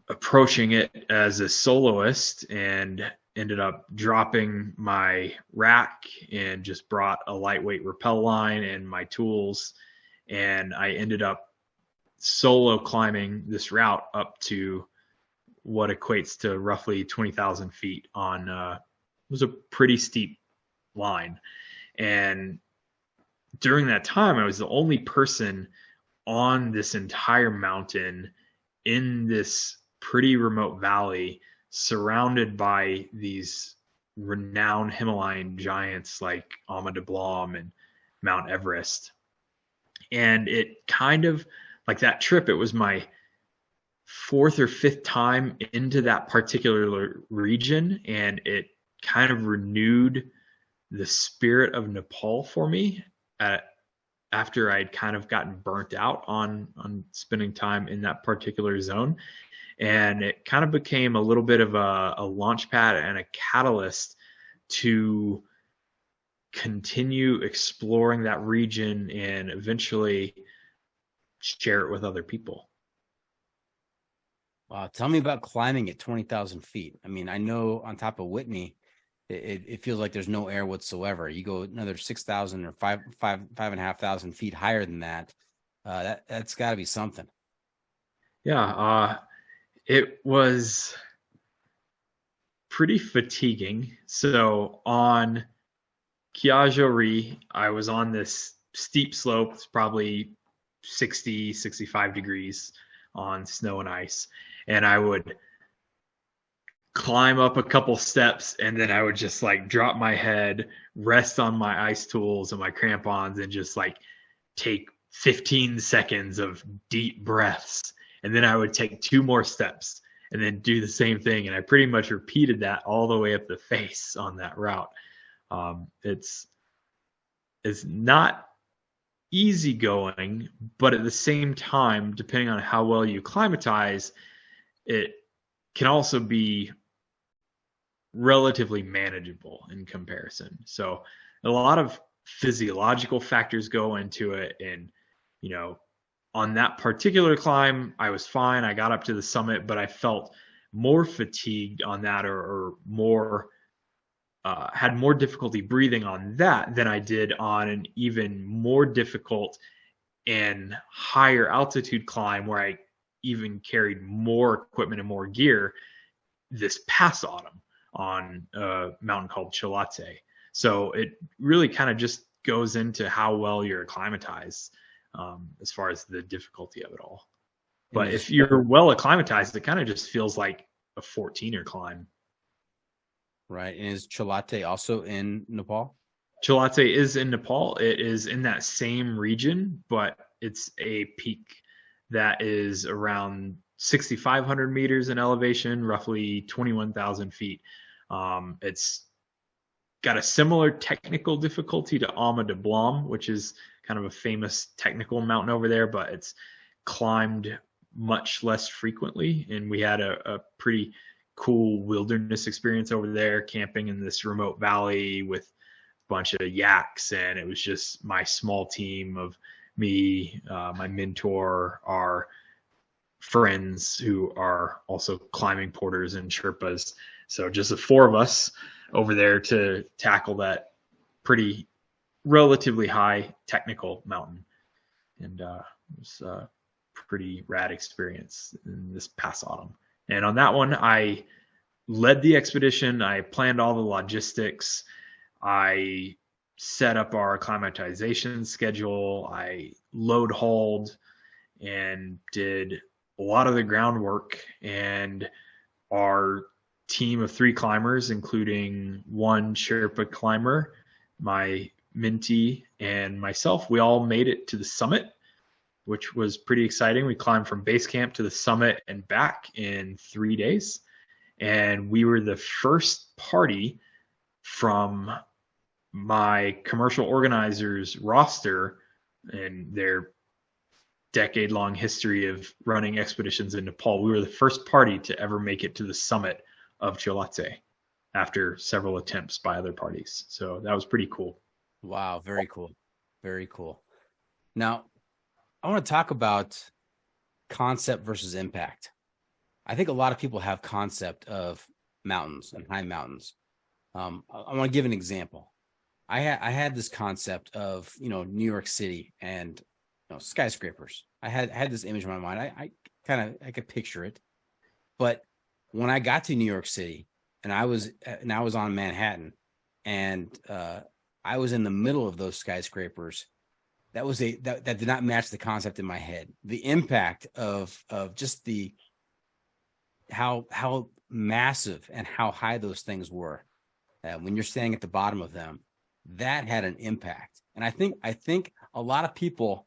approaching it as a soloist and ended up dropping my rack and just brought a lightweight rappel line and my tools. And I ended up solo climbing this route up to what equates to roughly 20,000 feet on it was a pretty steep line. And during that time, I was the only person on this entire mountain in this pretty remote valley, surrounded by these renowned Himalayan giants like Ama Dablam and Mount Everest. And it kind of, like that trip, it was my 4th or 5th time into that particular region, and it kind of renewed the spirit of Nepal for me after I'd kind of gotten burnt out on spending time in that particular zone. And it kind of became a little bit of a launch pad and a catalyst to continue exploring that region and eventually share it with other people. Wow. Tell me about climbing at 20,000 feet. I mean, I know on top of Whitney, it feels like there's no air whatsoever. You go another 6,000 or 5,500 feet higher than that. That's got to be something. Yeah. It was pretty fatiguing. So on Kyajori, I was on this steep slope. It's probably 60, 65 degrees on snow and ice. And I would climb up a couple steps, and then I would just like drop my head, rest on my ice tools and my crampons, and just like take 15 seconds of deep breaths. And then I would take 2 more steps and then do the same thing. And I pretty much repeated that all the way up the face on that route. It's not easy going, but at the same time, depending on how well you climatize, it can also be relatively manageable in comparison. So a lot of physiological factors go into it. And, you know, on that particular climb, I was fine. I got up to the summit, but I felt more fatigued on that, or more, had more difficulty breathing on that than I did on an even more difficult and higher altitude climb where I even carried more equipment and more gear this past autumn on a mountain called Chilate. So it really kind of just goes into how well you're acclimatized, as far as the difficulty of it all. But if you're well acclimatized, it kind of just feels like a 14er climb. Right. And is Chilate also in Nepal? Chilate is in Nepal. It is in that same region, but it's a peak that is around 6,500 meters in elevation, roughly 21,000 feet. It's got a similar technical difficulty to Ama de Blanc, which is kind of a famous technical mountain over there, but it's climbed much less frequently. And we had a pretty cool wilderness experience over there, camping in this remote valley with a bunch of yaks. And it was just my small team of me, my mentor, our friends who are also climbing porters and Sherpas. So just the 4 of us over there to tackle that pretty relatively high technical mountain. And it was a pretty rad experience in this past autumn. And on that one, I led the expedition. I planned all the logistics. I set up our acclimatization schedule. I load hauled and did a lot of the groundwork. And our team of 3 climbers, including 1 Sherpa climber, my mentee, and myself, we all made it to the summit, which was pretty exciting. We climbed from base camp to the summit and back in 3 days. And we were the first party from my commercial organizers roster and their decade-long history of running expeditions in Nepal. We were the first party to ever make it to the summit of Chilate after several attempts by other parties. So that was pretty cool. Wow, very cool. Very cool. Now, I want to talk about concept versus impact. I think a lot of people have concept of mountains and high mountains. I want to give an example. I had this concept of, New York City and skyscrapers. I had this image in my mind. I could picture it. But when I got to New York City and I was on Manhattan and I was in the middle of those skyscrapers, that did not match the concept in my head. The impact of just how massive and how high those things were when you're standing at the bottom of them, that had an impact. And I think a lot of people,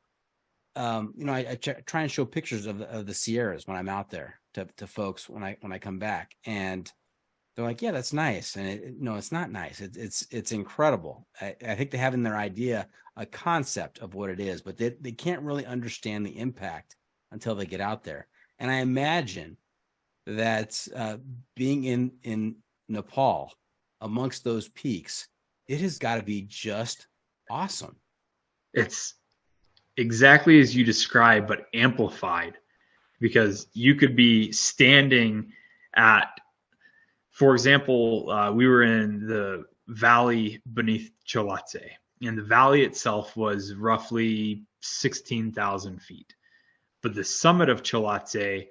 I try and show pictures of the Sierras when I'm out there to folks when I come back, and they're like, yeah, that's nice. And it's not nice. It's incredible. I think they have in their idea a concept of what it is, but they can't really understand the impact until they get out there. And I imagine that being in Nepal amongst those peaks, it has got to be just awesome. It's exactly as you described, but amplified, because you could be standing at, for example, we were in the valley beneath Chilate, and the valley itself was roughly 16,000 feet. But the summit of Chilate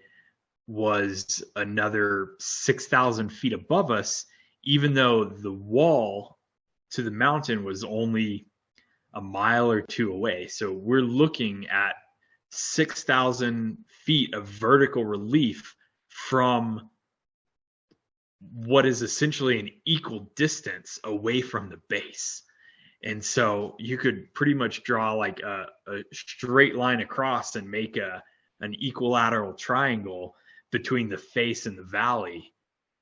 was another 6,000 feet above us, even though the wall to the mountain was only a mile or 2 away. So we're looking at 6,000 feet of vertical relief from what is essentially an equal distance away from the base. And so you could pretty much draw like a straight line across and make an equilateral triangle between the face and the valley.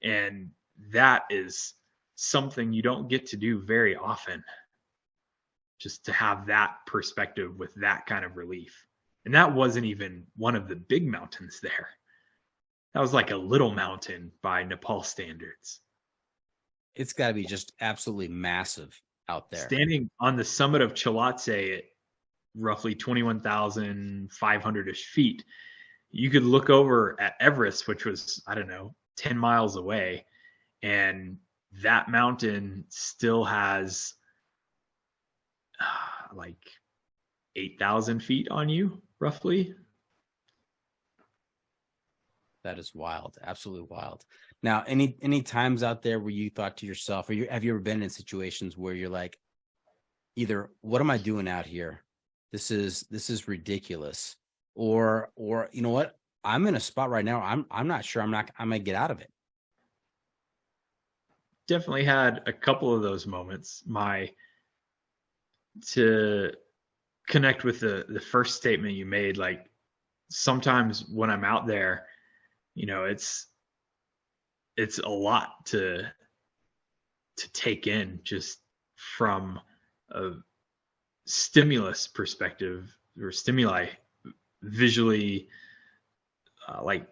And that is something you don't get to do very often, just to have that perspective with that kind of relief. And that wasn't even one of the big mountains there. That was like a little mountain by Nepal standards. It's got to be just absolutely massive out there. Standing on the summit of Chalatse at roughly 21,500-ish feet, you could look over at Everest, which was, 10 miles away. And that mountain still has like 8,000 feet on you, roughly. That is wild. Absolutely wild. Now, any times out there where you thought to yourself, or have you ever been in situations where you're like, either what am I doing out here? This is ridiculous. Or you know what? I'm in a spot right now. I'm not sure I'm gonna get out of it. Definitely had a couple of those moments. To connect with the first statement you made, like sometimes when I'm out there, it's a lot to take in just from a stimulus perspective, or stimuli visually. Like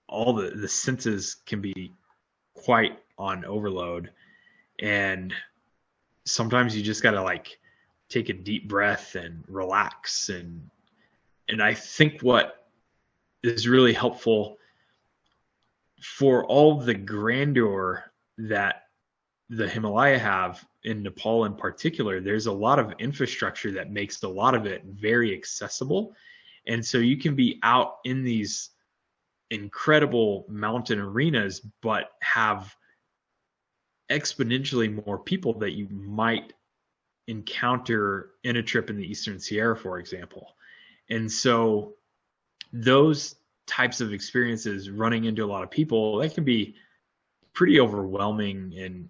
all the senses can be quite on overload, and sometimes you just got to like take a deep breath and relax. And I think what is really helpful for all the grandeur that the Himalaya have, in Nepal in particular, there's a lot of infrastructure that makes a lot of it very accessible. And so you can be out in these incredible mountain arenas, but have exponentially more people that you might encounter in a trip in the Eastern Sierra, for example. And so those types of experiences, running into a lot of people, that can be pretty overwhelming in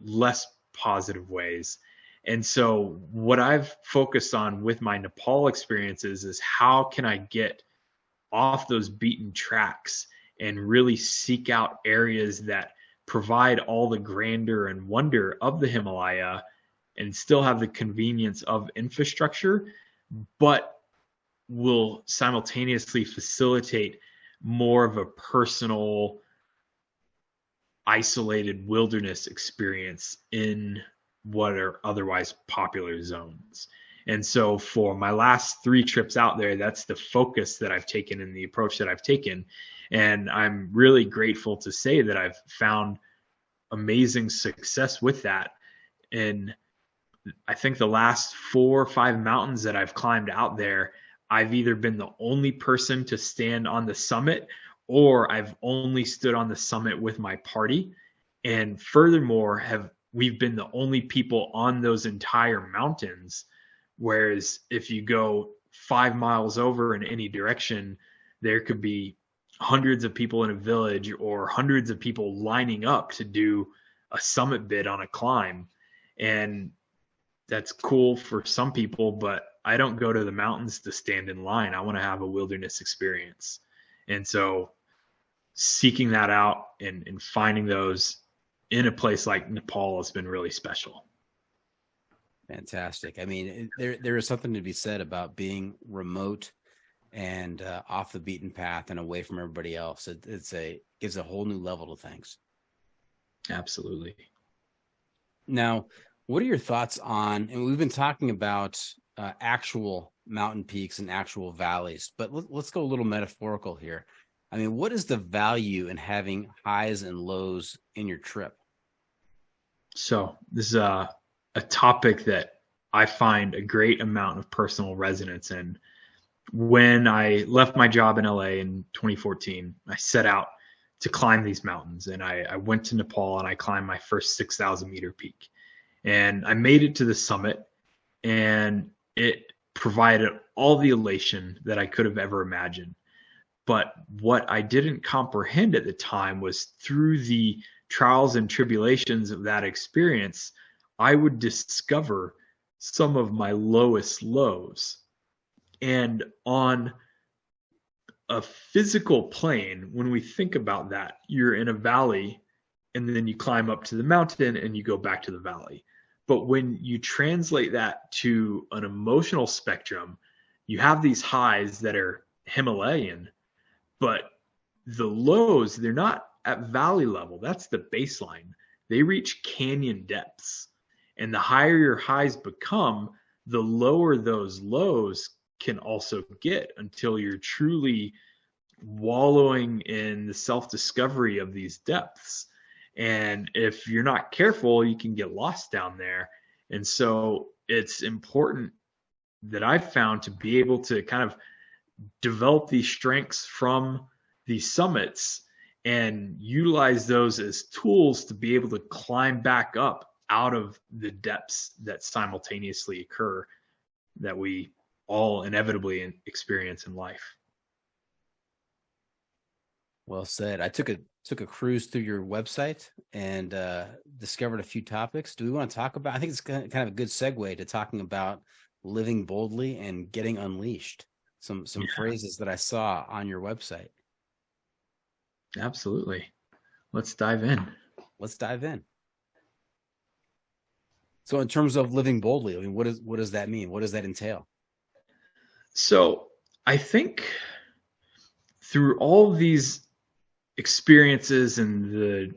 less positive ways. And so what I've focused on with my Nepal experiences is how can I get off those beaten tracks and really seek out areas that provide all the grandeur and wonder of the Himalaya and still have the convenience of infrastructure, but will simultaneously facilitate more of a personal, isolated wilderness experience in what are otherwise popular zones. And so for my last 3 trips out there, that's the focus that I've taken and the approach that I've taken. And I'm really grateful to say that I've found amazing success with that. And I think the last 4 or 5 mountains that I've climbed out there, I've either been the only person to stand on the summit, or I've only stood on the summit with my party. And furthermore, we've been the only people on those entire mountains. Whereas if you go 5 miles over in any direction, there could be hundreds of people in a village or hundreds of people lining up to do a summit bid on a climb. And that's cool for some people, but I don't go to the mountains to stand in line. I want to have a wilderness experience. And so seeking that out and finding those in a place like Nepal has been really special. Fantastic. I mean, there is something to be said about being remote and off the beaten path and away from everybody else. It gives a whole new level to things. Absolutely. Now, what are your thoughts on, and we've been talking about actual mountain peaks and actual valleys, but let's go a little metaphorical here. I mean, what is the value in having highs and lows in your trip? So this is a topic that I find a great amount of personal resonance in. When I left my job in LA in 2014, I set out to climb these mountains, and I went to Nepal and I climbed my first 6,000 meter peak, and I made it to the summit, and it provided all the elation that I could have ever imagined. But what I didn't comprehend at the time was through the trials and tribulations of that experience, I would discover some of my lowest lows. And on a physical plane, when we think about that, you're in a valley and then you climb up to the mountain and you go back to the valley. But when you translate that to an emotional spectrum, you have these highs that are Himalayan, but the lows, they're not at valley level. That's the baseline. They reach canyon depths. And the higher your highs become, the lower those lows can also get until you're truly wallowing in the self-discovery of these depths. And if you're not careful, you can get lost down there. And so it's important that I've found to be able to kind of develop these strengths from these summits and utilize those as tools to be able to climb back up out of the depths that simultaneously occur that we all inevitably experience in life. Well said. I took a cruise through your website and discovered a few topics. Do we want to talk about? I think it's kind of a good segue to talking about living boldly and getting unleashed. Some phrases that I saw on your website. Absolutely. Let's dive in. So, in terms of living boldly, I mean, what does that mean? What does that entail? So, I think through all of these experiences and the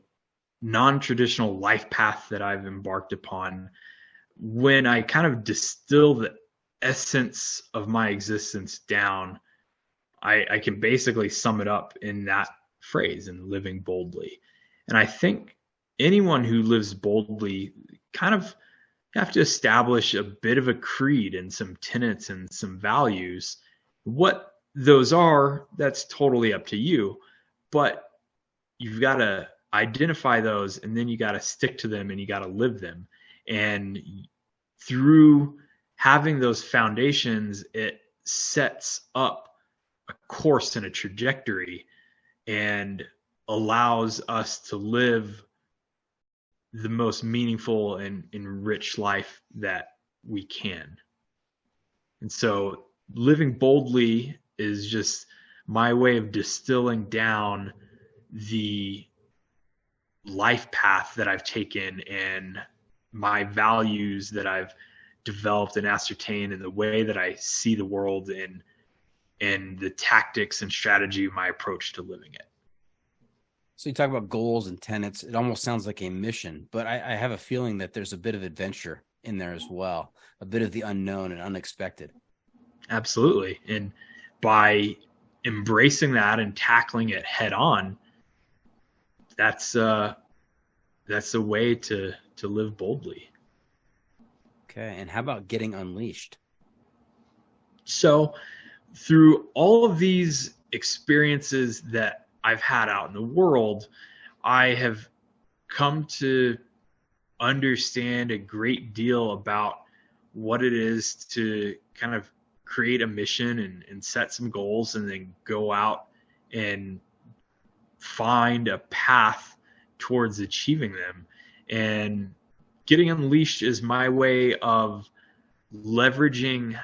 non-traditional life path that I've embarked upon, when I kind of distill the essence of my existence down, I can basically sum it up in that phrase, in living boldly. And I think anyone who lives boldly kind of have to establish a bit of a creed and some tenets and some values. What those are, that's totally up to you, but you've got to identify those, and then you got to stick to them and you got to live them. And through having those foundations, it sets up a course and a trajectory and allows us to live the most meaningful and rich life that we can. And so living boldly is just my way of distilling down the life path that I've taken and my values that I've developed and ascertained, and the way that I see the world and the tactics and strategy of my approach to living it. So you talk about goals and tenets. It almost sounds like a mission, but I have a feeling that there's a bit of adventure in there as well, a bit of the unknown and unexpected. Absolutely. And by embracing that and tackling it head on, that's a way to live boldly. Okay. And how about getting unleashed? So through all of these experiences that I've had out in the world, I have come to understand a great deal about what it is to kind of create a mission and set some goals, and then go out and find a path towards achieving them. And getting unleashed is my way of leveraging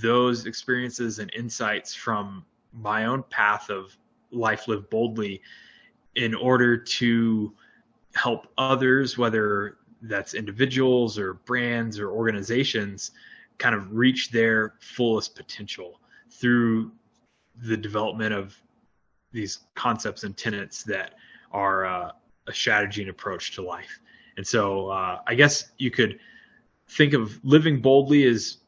those experiences and insights from my own path of life lived boldly in order to help others, whether that's individuals or brands or organizations, kind of reach their fullest potential through the development of these concepts and tenets that are a strategy and approach to life. And so I guess you could think of living boldly as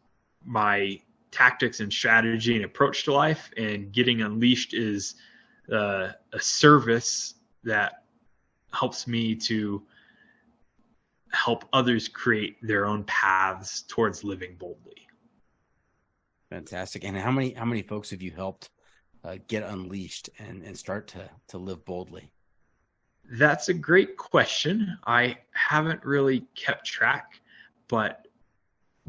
my tactics and strategy and approach to life, and getting unleashed is a service that helps me to help others create their own paths towards living boldly. Fantastic. And how many folks have you helped get unleashed and start to live boldly? That's a great question. I haven't really kept track, but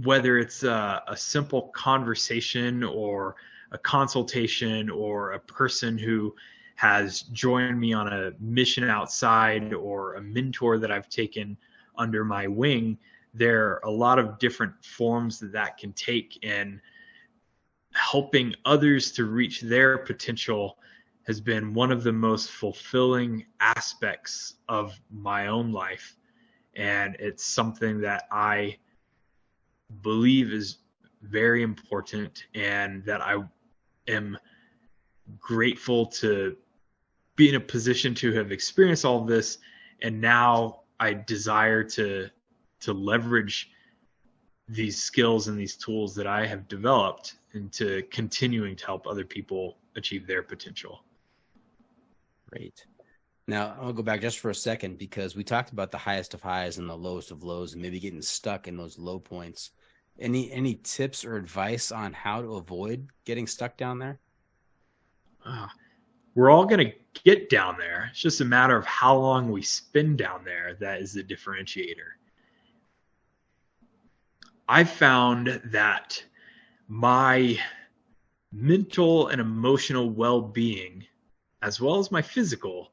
whether it's a simple conversation or a consultation or a person who has joined me on a mission outside or a mentor that I've taken under my wing, there are a lot of different forms that can take, and helping others to reach their potential has been one of the most fulfilling aspects of my own life. And it's something that I believe is very important, and that I am grateful to be in a position to have experienced all of this. And now I desire to leverage these skills and these tools that I have developed into continuing to help other people achieve their potential. Great. Now, I'll go back just for a second, because we talked about the highest of highs and the lowest of lows, and maybe getting stuck in those low points. Any tips or advice on how to avoid getting stuck down there? We're all going to get down there. It's just a matter of how long we spend down there that is the differentiator. I've found that my mental and emotional well-being, as well as my physical,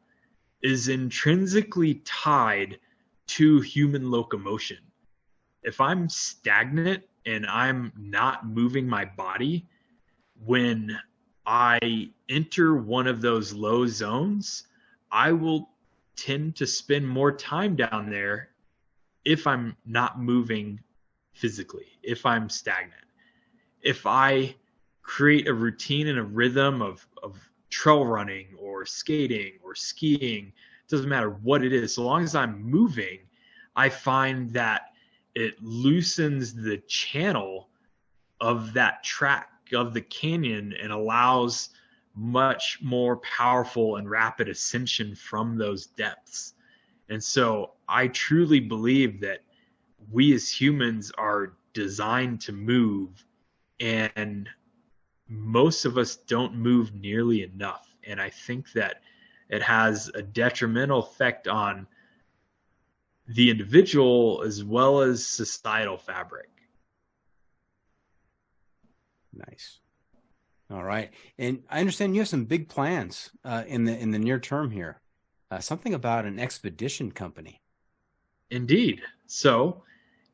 is intrinsically tied to human locomotion. If I'm stagnant and I'm not moving my body, when I enter one of those low zones, I will tend to spend more time down there if I'm not moving physically, if I'm stagnant. If I create a routine and a rhythm of trail running or skating or skiing, it doesn't matter what it is, so long as I'm moving, I find that it loosens the channel of that track of the canyon and allows much more powerful and rapid ascension from those depths. And so I truly believe that we as humans are designed to move, and most of us don't move nearly enough. And I think that it has a detrimental effect on the individual as well as societal fabric. Nice. All right. And I understand you have some big plans in the near term here. Something about an expedition company. Indeed. So,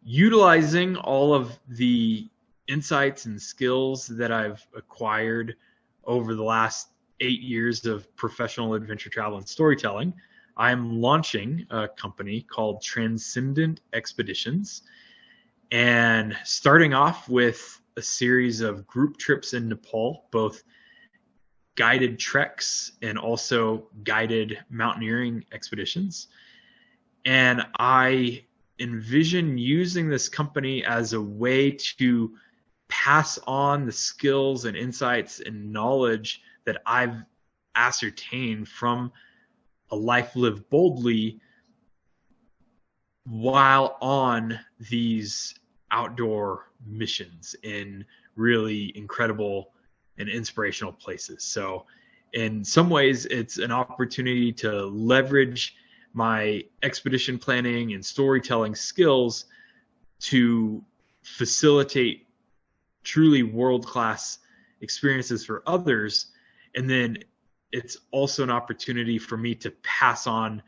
utilizing all of the insights and skills that I've acquired over the last 8 years of professional adventure travel and storytelling, I'm launching a company called Transcendent Expeditions, and starting off with a series of group trips in Nepal, both guided treks and also guided mountaineering expeditions. And I envision using this company as a way to pass on the skills and insights and knowledge that I've ascertained from a life lived boldly while on these outdoor missions in really incredible and inspirational places. So in some ways, it's an opportunity to leverage my expedition planning and storytelling skills to facilitate truly world-class experiences for others. And then it's also an opportunity for me to pass on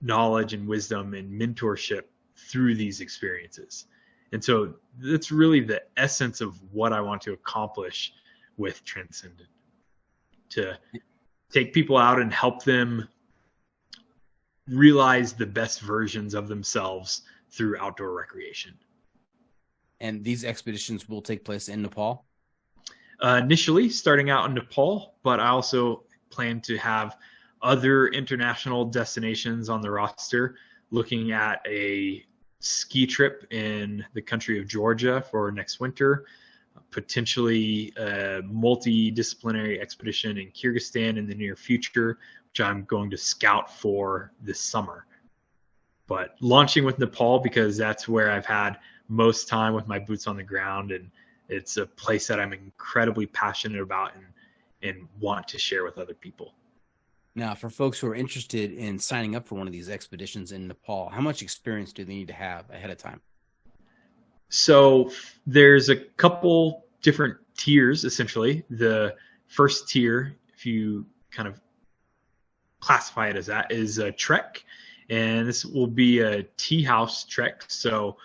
knowledge and wisdom and mentorship through these experiences. And so that's really the essence of what I want to accomplish with Transcendent, to take people out and help them realize the best versions of themselves through outdoor recreation. And these expeditions will take place in Nepal? Initially starting out in Nepal, but I also plan to have other international destinations on the roster, looking at a ski trip in the country of Georgia for next winter, potentially a multidisciplinary expedition in Kyrgyzstan in the near future, which I'm going to scout for this summer. But launching with Nepal because that's where I've had most time with my boots on the ground, and it's a place that I'm incredibly passionate about and want to share with other people. Now, for folks who are interested in signing up for one of these expeditions in Nepal, how much experience do they need to have ahead of time? So there's a couple different tiers, essentially. The first tier, if you kind of classify it as that, is a trek. And this will be a tea house trek. So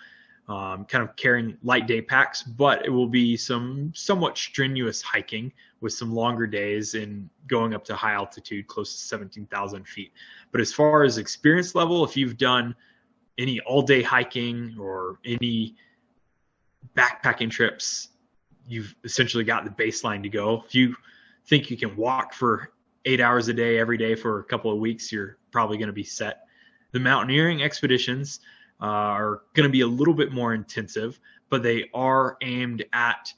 kind of carrying light day packs, but it will be some somewhat strenuous hiking with some longer days and going up to high altitude, close to 17,000 feet. But as far as experience level, if you've done any all-day hiking or any backpacking trips, you've essentially got the baseline to go. If you think you can walk for 8 hours a day every day for a couple of weeks, you're probably going to be set. The mountaineering expeditions are going to be a little bit more intensive, but they are aimed at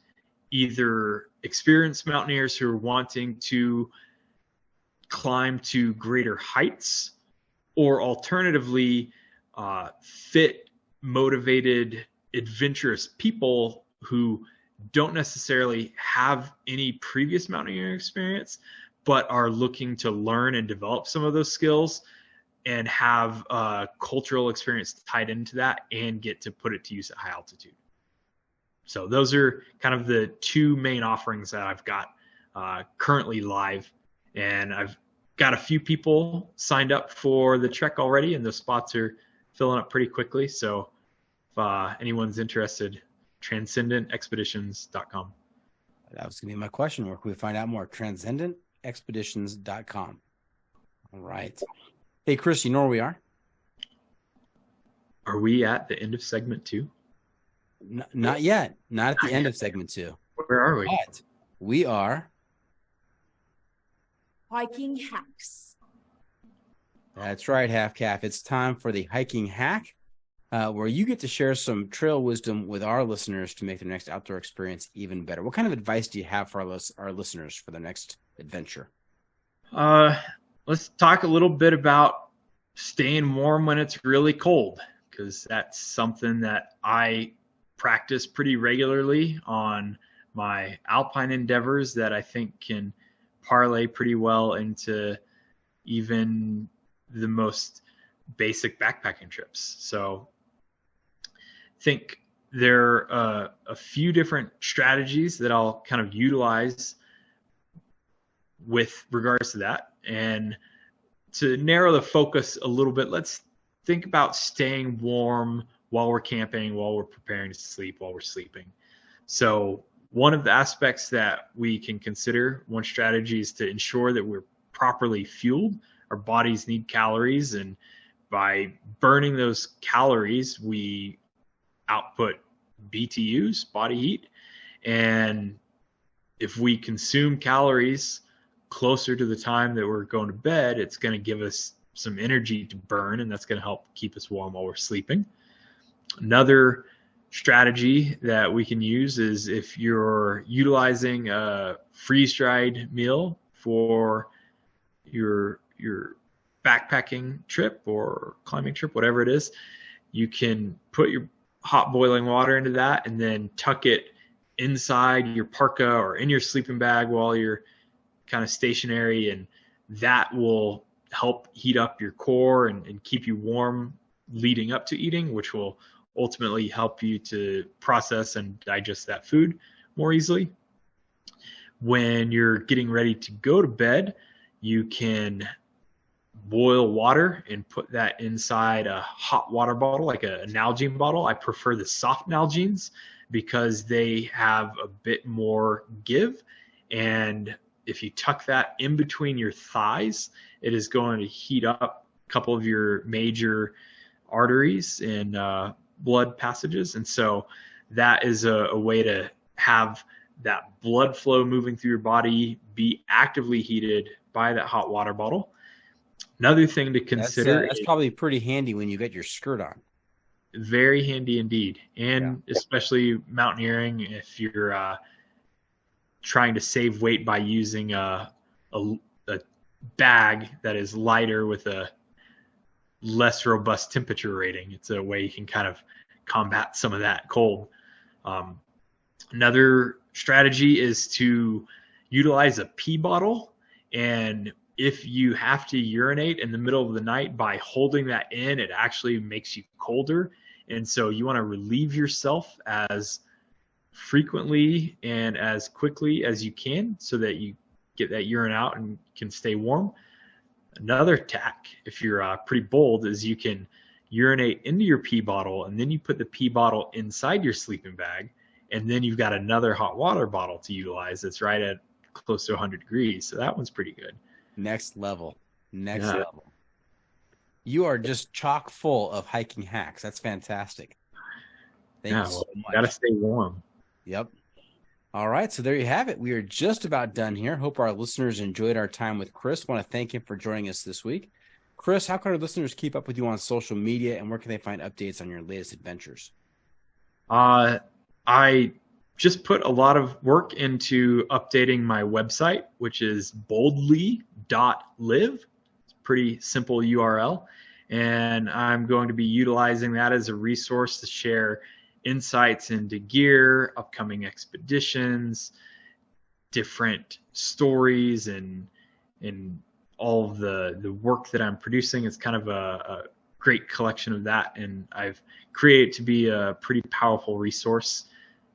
either experienced mountaineers who are wanting to climb to greater heights, or alternatively fit, motivated, adventurous people who don't necessarily have any previous mountaineering experience, but are looking to learn and develop some of those skills and have cultural experience tied into that and get to put it to use at high altitude. So those are kind of the two main offerings that I've got currently live. And I've got a few people signed up for the trek already, and the spots are filling up pretty quickly. So if anyone's interested, transcendentexpeditions.com. That was going to be my question. Where can we find out more? Transcendentexpeditions.com. All right. Hey, Chris, you know where we are? Are we at the end of segment 2? Not yet. Not at the end of segment 2. Where are we? But we are Hiking hacks. That's right, Half Calf. It's time for the hiking hack, where you get to share some trail wisdom with our listeners to make their next outdoor experience even better. What kind of advice do you have for our listeners for their next adventure? Let's talk a little bit about staying warm when it's really cold, because that's something that I practice pretty regularly on my alpine endeavors that I think can parlay pretty well into even the most basic backpacking trips. So I think there are a few different strategies that I'll kind of utilize with regards to that. And to narrow the focus a little bit, let's think about staying warm while we're camping, while we're preparing to sleep, while we're sleeping. So one of the aspects that we can consider, one strategy, is to ensure that we're properly fueled. Our bodies need calories, and by burning those calories, we output BTUs, body heat. And if we consume calories closer to the time that we're going to bed, it's going to give us some energy to burn, and that's going to help keep us warm while we're sleeping. Another strategy that we can use is if you're utilizing a freeze-dried meal for your backpacking trip or climbing trip, whatever it is, you can put your hot boiling water into that and then tuck it inside your parka or in your sleeping bag while you're kind of stationary, and that will help heat up your core and keep you warm leading up to eating, which will ultimately help you to process and digest that food more easily. When you're getting ready to go to bed, you can boil water and put that inside a hot water bottle, like a Nalgene bottle. I prefer the soft Nalgenes because they have a bit more give, and if you tuck that in between your thighs, it is going to heat up a couple of your major arteries and blood passages. And so that is a way to have that blood flow moving through your body be actively heated by that hot water bottle. Another thing to consider. That's probably pretty handy when you get your skirt on. Very handy indeed. And especially mountaineering, if you're trying to save weight by using a bag that is lighter with a less robust temperature rating. It's a way you can kind of combat some of that cold. Another strategy is to utilize a pee bottle, and if you have to urinate in the middle of the night, by holding that in, it actually makes you colder. And so you want to relieve yourself as frequently and as quickly as you can so that you get that urine out and can stay warm. Another tack, if you're pretty bold, is you can urinate into your pee bottle, and then you put the pee bottle inside your sleeping bag, and then you've got another hot water bottle to utilize that's right at close to 100 degrees. So that one's pretty good. Next level. Next level. You are just chock full of hiking hacks. That's fantastic. Thank you so much. Gotta stay warm. Yep. All right, so there you have it. We are just about done here. Hope our listeners enjoyed our time with Chris. Want to thank him for joining us this week. Chris, how can our listeners keep up with you on social media, and where can they find updates on your latest adventures? I just put a lot of work into updating my website, which is boldly.live. It's a pretty simple URL, and I'm going to be utilizing that as a resource to share insights into gear, upcoming expeditions, different stories, and all of the work that I'm producing. It's kind of a great collection of that, and I've created to be a pretty powerful resource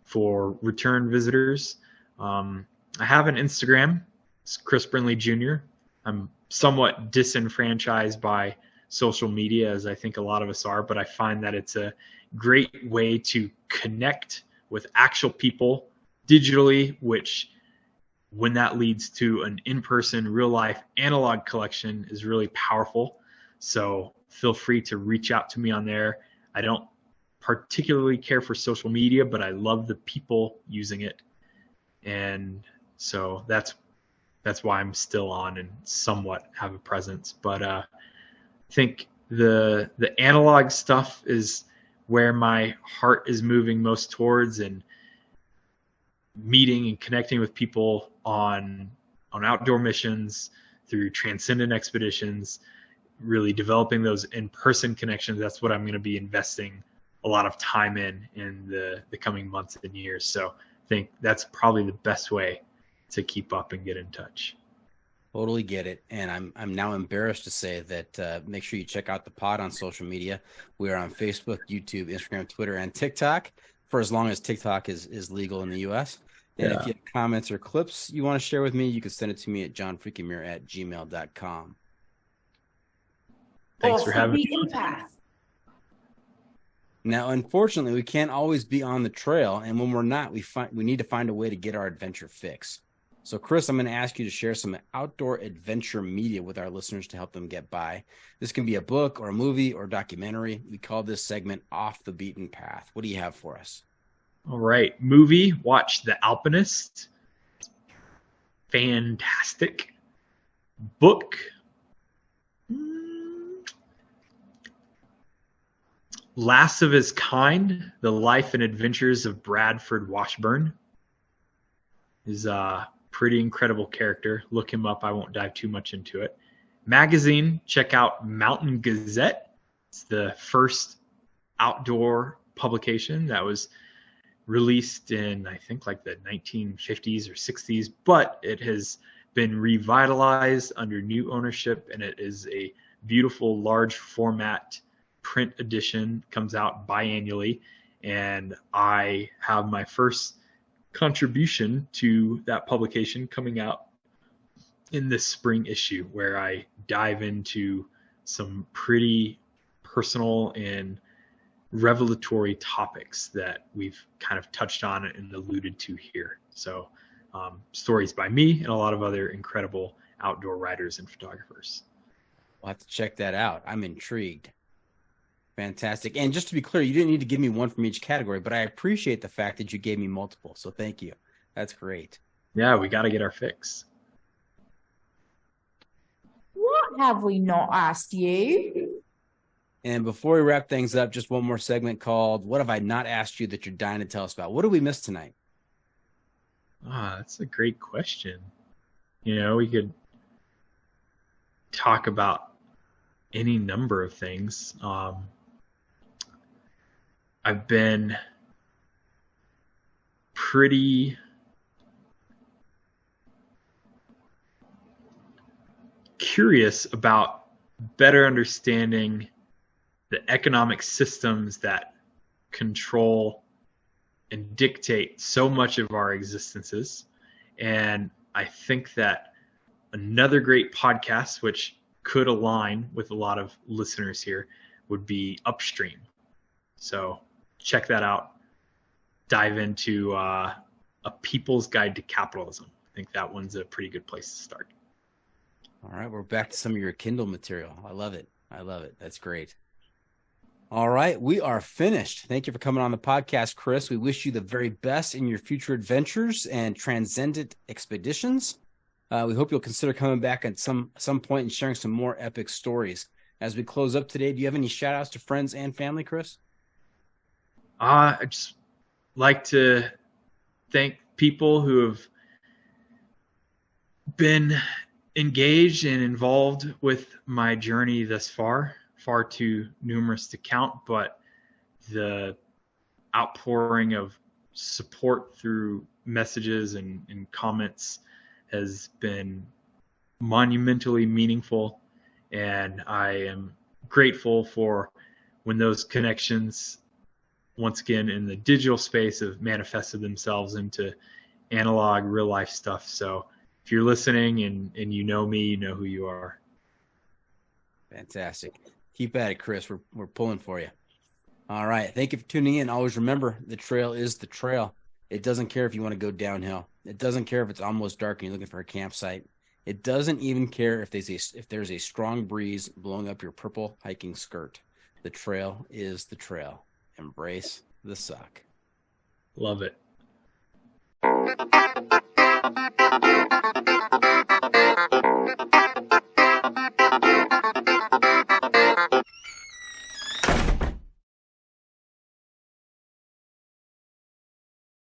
for return visitors. I have an Instagram. It's Chris Brinlee Jr. I'm somewhat disenfranchised by social media, as I think a lot of us are, but I find that it's a great way to connect with actual people digitally, which when that leads to an in-person, real-life analog collection is really powerful. So feel free to reach out to me on there. I don't particularly care for social media, but I love the people using it. And so that's why I'm still on and somewhat have a presence. But I think the analog stuff is where my heart is moving most towards, and meeting and connecting with people on outdoor missions through transcendent expeditions, really developing those in-person connections. That's what I'm going to be investing a lot of time in the coming months and years. So I think that's probably the best way to keep up and get in touch. Totally get it. And I'm now embarrassed to say that make sure you check out the pod on social media. We are on Facebook, YouTube, Instagram, Twitter, and TikTok for as long as TikTok is legal in the U.S. And if you have comments or clips you want to share with me, you can send it to me at johnfreakymuir@gmail.com. Thanks for having me. Now, unfortunately, we can't always be on the trail, and when we're not, we need to find a way to get our adventure fix. So, Chris, I'm going to ask you to share some outdoor adventure media with our listeners to help them get by. This can be a book or a movie or documentary. We call this segment Off the Beaten Path. What do you have for us? All right. Movie, watch The Alpinist. Fantastic. Book. Last of His Kind, The Life and Adventures of Bradford Washburn. Is a pretty incredible character. Look him up. I won't dive too much into it. Magazine, check out Mountain Gazette. It's the first outdoor publication that was released in, I think, like the 1950s or 60s, but it has been revitalized under new ownership, and it is a beautiful large format print edition. Comes out biannually, and I have my first contribution to that publication coming out in this spring issue, where I dive into some pretty personal and revelatory topics that we've kind of touched on and alluded to here. So stories by me and a lot of other incredible outdoor writers and photographers. We'll have to check that out. I'm intrigued. Fantastic. And just to be clear, you didn't need to give me one from each category, but I appreciate the fact that you gave me multiple. So thank you. That's great. Yeah, we got to get our fix. What have we not asked you? And before we wrap things up, just one more segment called What Have I Not Asked You That You're Dying to Tell Us About? What did we miss tonight? That's a great question. You know, we could talk about any number of things. I've been pretty curious about better understanding the economic systems that control and dictate so much of our existences. And I think that another great podcast, which could align with a lot of listeners here, would be Upstream. So check that out. Dive into A People's Guide to Capitalism. I think that one's a pretty good place to start. All right, we're back to some of your Kindle material. I love it. That's great. All right, we are finished. Thank you for coming on the podcast, Chris. We wish you the very best in your future adventures and transcendent expeditions. We hope you'll consider coming back at some point and sharing some more epic stories. As we close up today, do you have any shout outs to friends and family, Chris? I just like to thank people who have been engaged and involved with my journey thus far too numerous to count, but the outpouring of support through messages and comments has been monumentally meaningful, and I am grateful for when those connections, once again in the digital space, have manifested themselves into analog real life stuff. So if you're listening and you know me, you know who you are. Fantastic. Keep at it, Chris. We're pulling for you. All right. Thank you for tuning in. Always remember, the trail is the trail. It doesn't care if you want to go downhill. It doesn't care if it's almost dark and you're looking for a campsite. It doesn't even care if there's a strong breeze blowing up your purple hiking skirt. The trail is the trail. Embrace the suck. Love it.